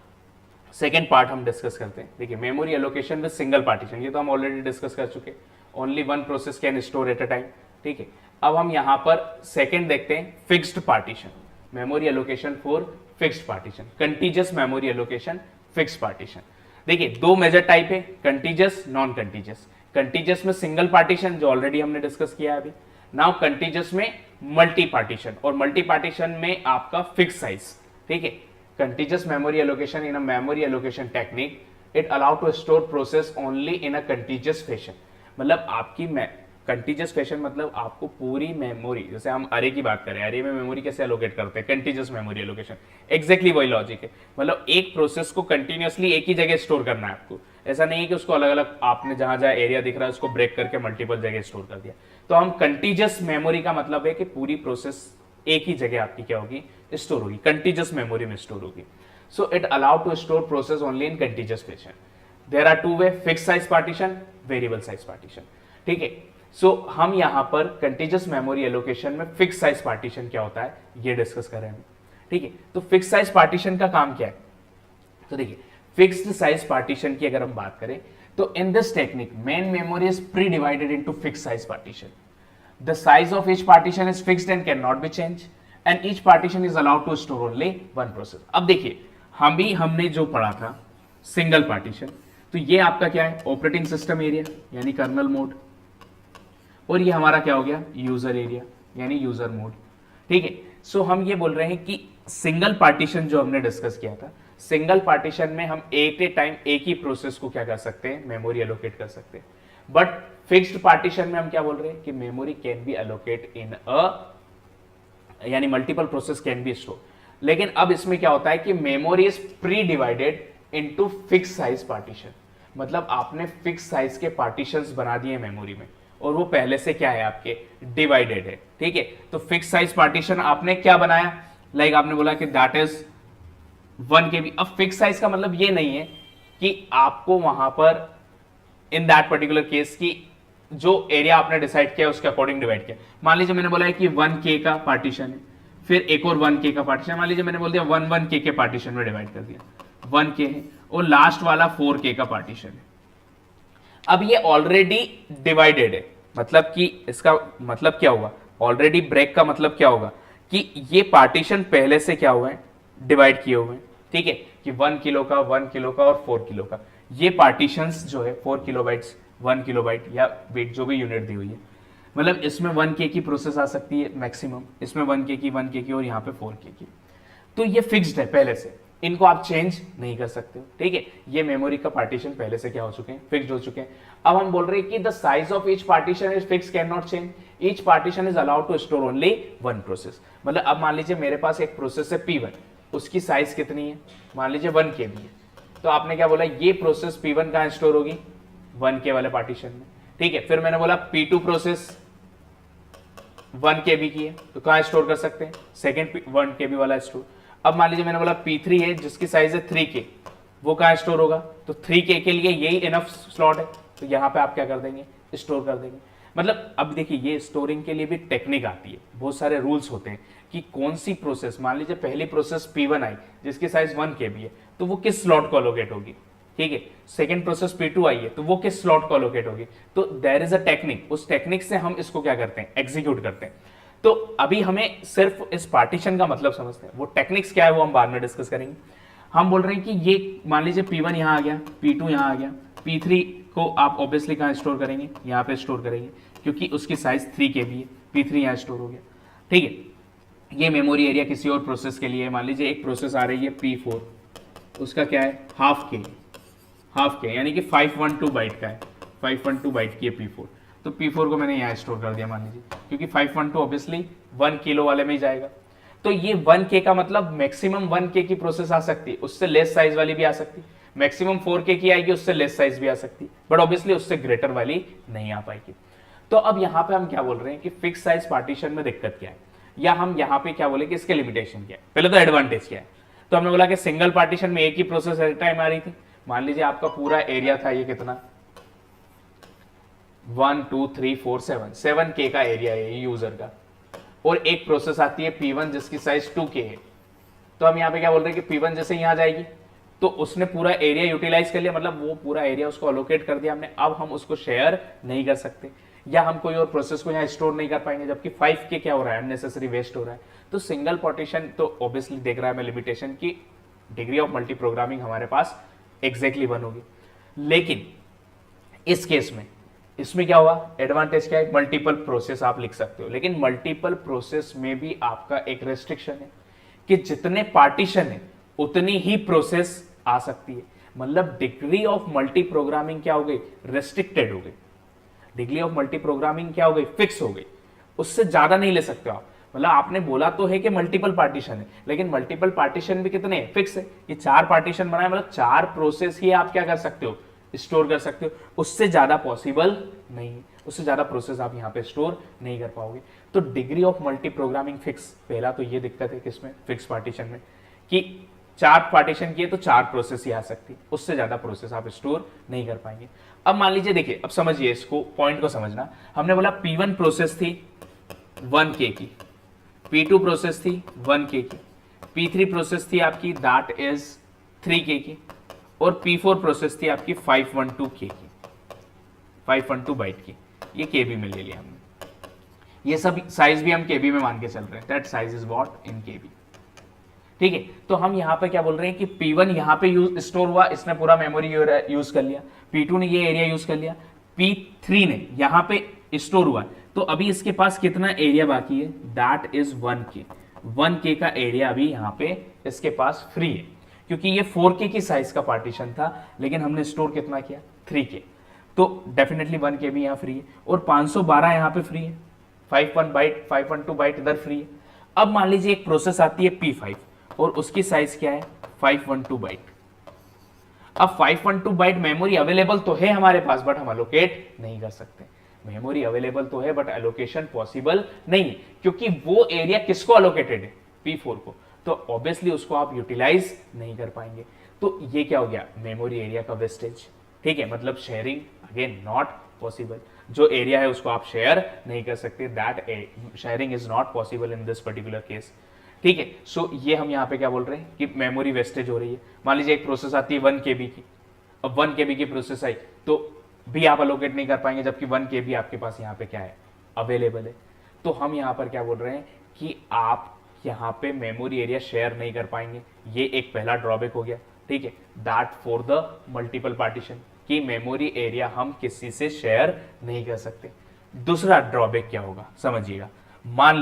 A: सेकेंड पार्ट हम डिस्कस करते हैं। देखिए memory allocation with single partition, ये तो हम ऑलरेडी डिस्कस कर चुके, only one process can store at a time, ठीक है। अब हम यहां पर सेकेंड देखते हैं, fixed partition, memory allocation for fixed partition, contiguous memory allocation, fixed partition. देखिए दो मेजर टाइप है, कंटीजियस, नॉन कंटीजियस। कंटीजियस में सिंगल पार्टीशन जो ऑलरेडी हमने डिस्कस किया है अभी। नाउ कंटीजियस में मल्टी पार्टीशन, और मल्टी पार्टीशन में आपका फिक्स साइज, ठीक है। Contiguous memory allocation in a memory allocation technique, it allow to store process only in a contiguous fashion. मतलब आपकी कंटीजियस फैशन मतलब आपको पूरी मेमोरी, जैसे हम अरे की बात करें, अरे में मेमोरी कैसे एलोकेट करते हैं? कंटीजियस मेमोरी एलोकेशन, एग्जैक्टली वही लॉजिक है। मतलब एक प्रोसेस को कंटिन्यूअसली एक ही जगह स्टोर करना है आपको, ऐसा नहीं है कि उसको अलग अलग आपने जहां जहां एरिया दिख रहा है उसको ब्रेक करके मल्टीपल जगह स्टोर कर दिया। तो हम कंटीजियस मेमोरी का मतलब है कि पूरी प्रोसेस एक ही जगह आपकी क्या होगी? स्टोर होगी, कंटीजियस मेमोरी में स्टोर होगी। So it allow to store process only in contiguous fashion. There are two way, fix size partition, variable size partition, ठीक है। सो हम यहां पर कंटीजियस मेमोरी एलोकेशन में फिक्स साइज पार्टीशन क्या होता है ये डिस्कस कर रहे हैं, ठीक है। तो फिक्स साइज पार्टीशन का काम क्या है? तो देखिए फिक्स्ड साइज पार्टीशन की अगर हम बात करें तो in this technique main memory is pre divided into fixed size partition. The size of each partition is fixed and can not be change, and each partition is allowed to store only one process. अब देखिए हमने जो पढ़ा था single partition, तो ये आपका क्या है? ऑपरेटिंग सिस्टम एरिया यानी कर्नल मोड, और ये हमारा क्या हो गया? यूजर एरिया यानी यूजर मोड, ठीक है। सो हम ये बोल रहे हैं कि सिंगल पार्टीशन जो हमने डिस्कस किया था, सिंगल पार्टीशन में हम एट ए टाइम एक ही प्रोसेस को क्या कर सकते हैं? मेमोरी एलोकेट कर सकते हैं। बट फिक्स्ड पार्टीशन में हम क्या बोल रहे हैं कि मेमोरी कैन बी एलोकेट इन यानी multiple process can be store. लेकिन अब इसमें क्या होता है कि memory is pre divided into fix size partition, मतलब आपने फिक्स साइज के पार्टीशंस बना दिए मेमोरी में, और वो पहले से क्या है? आपके डिवाइडेड है, ठीक है। तो फिक्स साइज पार्टीशन आपने क्या बनाया? लाइक आपने बोला कि दैट इज 1 KB। अब फिक्स साइज का मतलब ये नहीं है कि आपको वहां पर इन दैट पर्टिकुलर केस की जो एरिया आपने डिसाइड किया उसके अकॉर्डिंग डिवाइड किया। मान लीजिए मैंने बोला है कि 1K का पार्टीशन है, फिर एक और 1K का पार्टीशन, मान लीजिए मैंने बोल दिया 1K के पार्टीशन में डिवाइड कर दिया, 1K है, और लास्ट वाला 4K का पार्टीशन है। अब ये ऑलरेडी डिवाइडेड है, मतलब कि इसका मतलब क्या होगा? ऑलरेडी ब्रेक का मतलब क्या होगा कि ये पार्टीशन पहले से क्या हुए हैं? डिवाइड किए हुए हैं, ठीक है, कि 1 किलो का, 1 किलो का और 4 किलो का। ये पार्टीशंस जो है 4 किलोबाइट्स, 1 किलोबाइट या वेट जो भी यूनिट दी हुई है, मतलब इसमें 1K की प्रोसेस आ सकती है मैक्सिमम, इसमें 1K की, 1K की, और यहाँ पे 4K की। तो ये फिक्स्ड है पहले से। इनको आप चेंज नहीं कर सकते हो, ठीक है। ये मेमोरी का पार्टीशन पहले से क्या हो चुके हैं, फिक्स्ड हो चुके हैं। अब हम बोल रहे हैं कि the size of each partition is fix, can not change, each partition is allowed to store only one process. मतलब अब मान लीजिए मेरे पास एक प्रोसेस है P1, उसकी साइज कितनी है, मान लीजिए 1 KB है, तो आपने क्या बोला, ये प्रोसेस P1 कहां स्टोर होगी, 1K वाले पार्टीशन में, ठीक है। फिर मैंने बोला P2 प्रोसेस 1 KB की है, तो कहां स्टोर कर सकते हैं, सेकेंड 1 KB वाला स्टोर। अब मान लीजिए मैंने बोला P3 है जिसकी साइज है 3K, वो कहां स्टोर होगा, तो 3K के लिए यही इनफ स्लॉट है, तो यहां पे आप क्या कर देंगे, स्टोर कर देंगे। मतलब अब देखिए ये स्टोरिंग के लिए भी टेक्निक आती है, बहुत सारे रूल्स होते हैं कि कौन सी प्रोसेस, मान लीजिए पहली प्रोसेस P1 आई जिसकी साइज 1 KB है, तो वो किस स्लॉट को अलोकेट होगी, ठीक है। सेकेंड प्रोसेस P2 आई है तो वो किस स्लॉट को अलोकेट होगी, तो देयर इज अ टेक्निक, उस टेक्निक से हम इसको क्या करते हैं, एग्जीक्यूट करते हैं। तो अभी हमें सिर्फ इस पार्टीशन का मतलब समझते हैं, वो टेक्निक्स क्या है वो हम बाद में डिस्कस करेंगे। हम बोल रहे हैं कि ये मान लीजिए P1 यहां आ गया, P2 यहां आ गया, P3 को आप ऑब्वियसली कहां स्टोर करेंगे, यहां पे स्टोर करेंगे क्योंकि उसकी साइज 3 KB है, P3 यहां स्टोर हो गया, ठीक है। ये मेमोरी एरिया किसी और प्रोसेस के लिए है, मान लीजिए एक प्रोसेस आ रही है P4, उसका क्या है, हाफ के यानी कि 512 बाइट का है, 512 बाइट की है P4, तो P4 को मैंने यहाँ स्टोर कर दिया मान लीजिए, क्योंकि 512 ऑब्वियसली 1 किलो वाले में ही जाएगा। तो ये 1K का मतलब मैक्सिमम 1K की प्रोसेस आ सकती है, उससे लेस साइज वाली भी आ सकती है, मैक्सिमम 4K की आएगी, उससे लेस साइज भी आ सकती है, बट ऑब्वियसली उससे ग्रेटर वाली नहीं आ पाएगी। तो अब यहाँ पे हम क्या बोल रहे हैं कि फिक्स साइज पार्टीशन में दिक्कत क्या है, या हम यहाँ पे क्या बोले कि इसके लिमिटेशन क्या है। पहले तो एडवांटेज क्या है, तो हमने बोला कि सिंगल पार्टीशन में एक ही प्रोसेस एट टाइम आ रही थी। मान लीजिए आपका पूरा एरिया था ये कितना, 1 2 3 4 7K का एरिया है यूजर का, और एक प्रोसेस आती है P1 जिसकी साइज 2K है। तो हम यहाँ पे क्या बोल रहे हैं कि P1 जैसे यहाँ जाएगी तो उसने पूरा एरिया यूटिलाइज कर लिया, मतलब वो पूरा एरिया उसको अलोकेट कर दिया हमने, अब हम उसको शेयर नहीं कर सकते, या हम कोई और प्रोसेस को यहाँ स्टोर नहीं कर पाएंगे, जबकि 5K क्या हो रहा है, अननेसेसरी वेस्ट हो रहा है। तो सिंगल पार्टीशन तो ऑब्वियसली देख रहा है मैं लिमिटेशन की डिग्री ऑफ मल्टी प्रोग्रामिंग हमारे पास एग्जैक्टली 1 होगी। लेकिन इस केस में इसमें क्या हुआ, एडवांटेज क्या है, मल्टीपल प्रोसेस आप लिख सकते हो, लेकिन मल्टीपल प्रोसेस में भी आपका एक रेस्ट्रिक्शन है कि जितने पार्टीशन है उतनी ही प्रोसेस आ सकती है। मतलब डिग्री ऑफ मल्टी प्रोग्रामिंग क्या हो गई, रेस्ट्रिक्टेड हो गई, डिग्री ऑफ मल्टी प्रोग्रामिंग क्या हो गई, फिक्स हो गई, उससे ज्यादा नहीं ले सकते हो आप। मतलब आपने बोला तो है कि मल्टीपल पार्टीशन है, लेकिन मल्टीपल पार्टीशन भी कितने हैं, फिक्स है, ये 4 पार्टीशन बनाए, मतलब 4 प्रोसेस ही आप क्या कर सकते हो, स्टोर कर सकते हो, उससे ज्यादा पॉसिबल नहीं है, उससे ज्यादा प्रोसेस आप यहाँ पे स्टोर नहीं कर पाओगे। तो degree of multi programming fix, पहला तो ये दिक्कत है किसमें, फिक्स पार्टीशन में, कि 4 पार्टीशन किए तो 4 प्रोसेस ही आ सकती, उससे ज्यादा प्रोसेस आप स्टोर नहीं कर पाएंगे। अब मान लीजिए, देखिए अब समझिए इसको, पॉइंट को समझना। हमने बोला P1 प्रोसेस थी 1K की, P2 प्रोसेस थी 1K की, P3 प्रोसेस थी आपकी दैट इज 3K की, और P4 प्रोसेस थी आपकी 512K की, 512 बाइट की, ये KB में ले लिया हमने। ये सब साइज भी हम KB में मान के चल रहे हैं, that size is what in KB, ठीक है। तो हम यहाँ पे क्या बोल रहे हैं कि P1 यहाँ पे स्टोर हुआ, इसने पूरा मेमोरी यूज कर लिया, P2 ने ये एरिया यूज कर लिया, P3 ने यहाँ पे स्टोर हुआ, तो अभी इसके पास कितना एरिया बाकी है, दैट इज 1K, 1K का एरिया अभी यहाँ पे इसके पास फ्री है, क्योंकि ये 4K की साइज का पार्टीशन था, लेकिन हमने स्टोर कितना किया, 3K, तो डेफिनेटली 1K भी यहाँ फ्री है, और 512 यहाँ पे फ्री है, 512 बाइट इधर फ्री है। अब मान लीजिए एक प्रोसेस आती है P5 और उसकी साइज क्या है, 512 बाइट। अब 512 बाइट मेमोरी अवेलेबल तो है हमारे पास, बट हम अलोकेट नहीं कर सकते। मेमोरी अवेलेबल तो है बट एलोकेशन पॉसिबल नहीं है, क्योंकि वो एरिया किसको अलोकेटेड है, P4 को, तो ऑब्वियसली उसको आप यूटिलाइज नहीं कर पाएंगे। तो ये क्या हो गया, मेमोरी एरिया का वेस्टेज, ठीक है, मतलब शेयरिंग अगेन नॉट पॉसिबल। जो एरिया है उसको आप शेयर नहीं कर सकते, that sharing is not possible in this particular case, ठीक है। सो ये हम यहाँ पे क्या बोल रहे हैं कि मेमोरी वेस्टेज हो रही है। मान लीजिए एक प्रोसेस आती है 1 KB की, अब 1 KB की प्रोसेस आई तो भी आप अलोकेट नहीं कर पाएंगे, जबकि 1 KB आपके पास यहाँ पे क्या है, अवेलेबल है। तो हम यहाँ पर क्या बोल रहे हैं कि आप यहाँ पे मेमोरी एरिया शेयर नहीं कर पाएंगे, ये एक पहला ड्रॉबैक हो गया, ठीक है, that for the multiple partition, कि मेमोरी एरिया हम किसी से शेयर नहीं कर सकते। दूसरा ड्रॉबैक क्या होगा समझिएगा, मान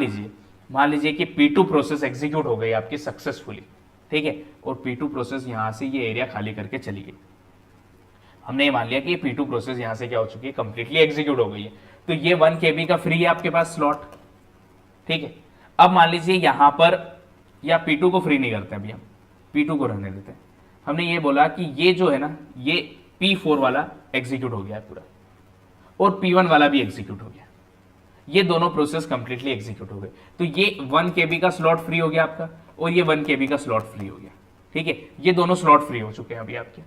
A: लीजिए कि P2 प्रोसेस एग्जीक्यूट हो गई आपकी सक्सेसफुली, ठीक है, और P2 प्रोसेस यहाँ से ये एरिया खाली करके चली गई। हमने ये मान लिया कि ये P2 प्रोसेस यहाँ से क्या हो चुकी है, कंप्लीटली एग्जीक्यूट हो गई है। तो ये 1 KB का फ्री है आपके पास स्लॉट, ठीक है। अब मान लीजिए यहाँ पर, या P2 को फ्री नहीं करते अभी हम, P2 को रहने देते हैं। हमने ये बोला कि ये जो है ना, ये P4 वाला एग्जीक्यूट हो गया है पूरा, और P1 वाला भी एग्जीक्यूट हो गया, ये दोनों प्रोसेस कंप्लीटली एग्जीक्यूट हो गए। तो ये 1 KB का स्लॉट फ्री हो गया आपका, और ये 1 KB का स्लॉट फ्री हो गया, ठीक है। ये दोनों स्लॉट फ्री हो चुके हैं अभी आपके।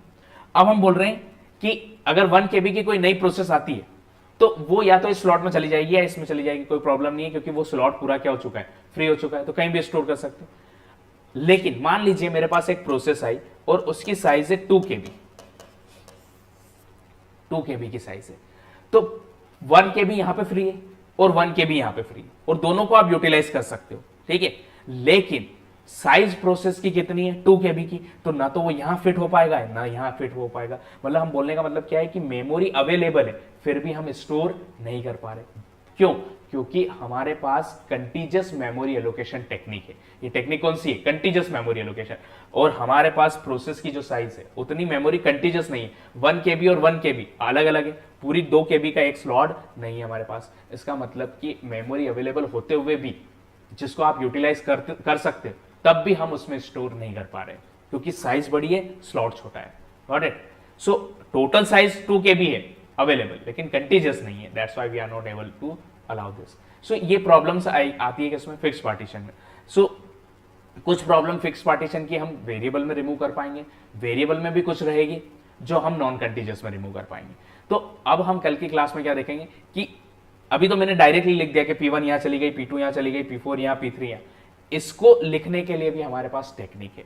A: अब हम बोल रहे हैं कि अगर 1 KB की कोई नई प्रोसेस आती है तो वो या तो इस स्लॉट में चली जाएगी या इसमें चली जाएगी, कोई प्रॉब्लम नहीं है, क्योंकि वो स्लॉट पूरा क्या हो चुका है, फ्री हो चुका है, तो कहीं भी स्टोर कर सकते हैं। लेकिन मान लीजिए मेरे पास एक प्रोसेस आई और उसकी साइज है 2 KB, 2 KB की साइज है, तो 1 KB यहां पे फ्री है और 1 KB यहां पे फ्री है, और दोनों को आप यूटिलाइज कर सकते हो, ठीक है। लेकिन साइज प्रोसेस की कितनी है, 2 KB की, तो ना तो वो यहां फिट हो पाएगा ना यहां फिट हो पाएगा। मतलब हम बोलने का मतलब क्या है कि मेमोरी अवेलेबल है, फिर भी हम स्टोर नहीं कर पा रहे। क्यों? क्योंकि हमारे पास कंटीजियस मेमोरी एलोकेशन टेक्निक है। ये टेक्निक कौन सी है? Contiguous memory allocation. और हमारे पास प्रोसेस की जो साइज है उतनी मेमोरी कंटीजियस नहीं है। 1 KB और 1 KB अलग अलग है, पूरी 2 KB का एक स्लॉट नहीं है हमारे पास। इसका मतलब कि मेमोरी अवेलेबल होते हुए भी जिसको आप यूटिलाइज कर सकते हो, तब भी हम उसमें स्टोर नहीं कर पा रहे, क्योंकि साइज बड़ी है, स्लॉट छोटा है। Got it? So total size 2 KB है अवेलेबल, लेकिन कंटीजियस नहीं है, that's why we are not able to allow this. So ये प्रॉब्लम्स आती है किसमें? फिक्स पार्टीशन में। सो कुछ प्रॉब्लम फिक्स पार्टीशन की हम वेरिएबल में रिमूव कर पाएंगे, वेरिएबल में भी कुछ रहेगी जो हम नॉन कंटीजियस में रिमूव कर पाएंगे। तो अब हम कल की क्लास में क्या देखेंगे कि अभी तो मैंने डायरेक्टली लिख दिया कि P1 यहां चली गई, P2 यहां चली गई, P4 यहां, P3 यहां। इसको लिखने के लिए भी हमारे पास टेक्निक है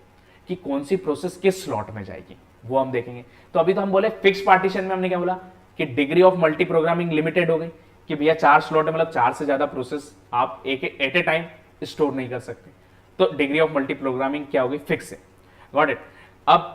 A: कि कौन सी प्रोसेस किस स्लॉट में जाएगी, वो हम देखेंगे। तो अभी तो हम बोले फिक्स पार्टीशन में हमने क्या बोला कि degree of multi programming limited हो गई, कि भैया 4 स्लॉट है, मतलब 4 से ज्यादा प्रोसेस आप एक एट ए टाइम स्टोर नहीं कर सकते। तो डिग्री ऑफ मल्टी प्रोग्रामिंग क्या होगी? फिक्स है। Got it? अब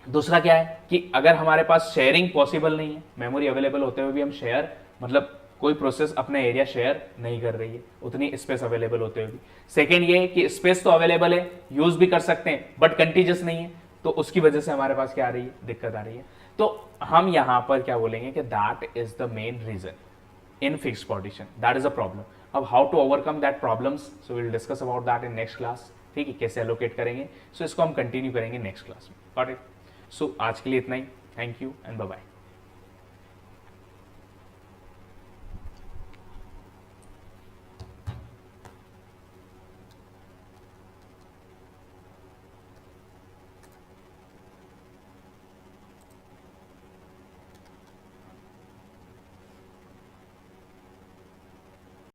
A: दूसरा क्या है कि अगर हमारे पास शेयरिंग पॉसिबल नहीं है, मेमोरी अवेलेबल होते हुए भी हम शेयर, मतलब कोई प्रोसेस अपना एरिया शेयर नहीं कर रही है उतनी स्पेस अवेलेबल होते हुए भी। सेकेंड ये है कि स्पेस तो अवेलेबल है, यूज भी कर सकते हैं, बट कंटीजियस नहीं है, तो उसकी वजह से हमारे पास क्या आ रही है? दिक्कत आ रही है। तो हम यहां पर क्या बोलेंगे कि that is the main reason in fixed partition, that is a problem. अब how to overcome that problems, so will discuss about that in next class. ठीक है, कैसे एलोकेट करेंगे, सो इसको हम कंटिन्यू करेंगे नेक्स्ट क्लास में। Got it? सो आज के लिए इतना ही। Thank you and bye bye.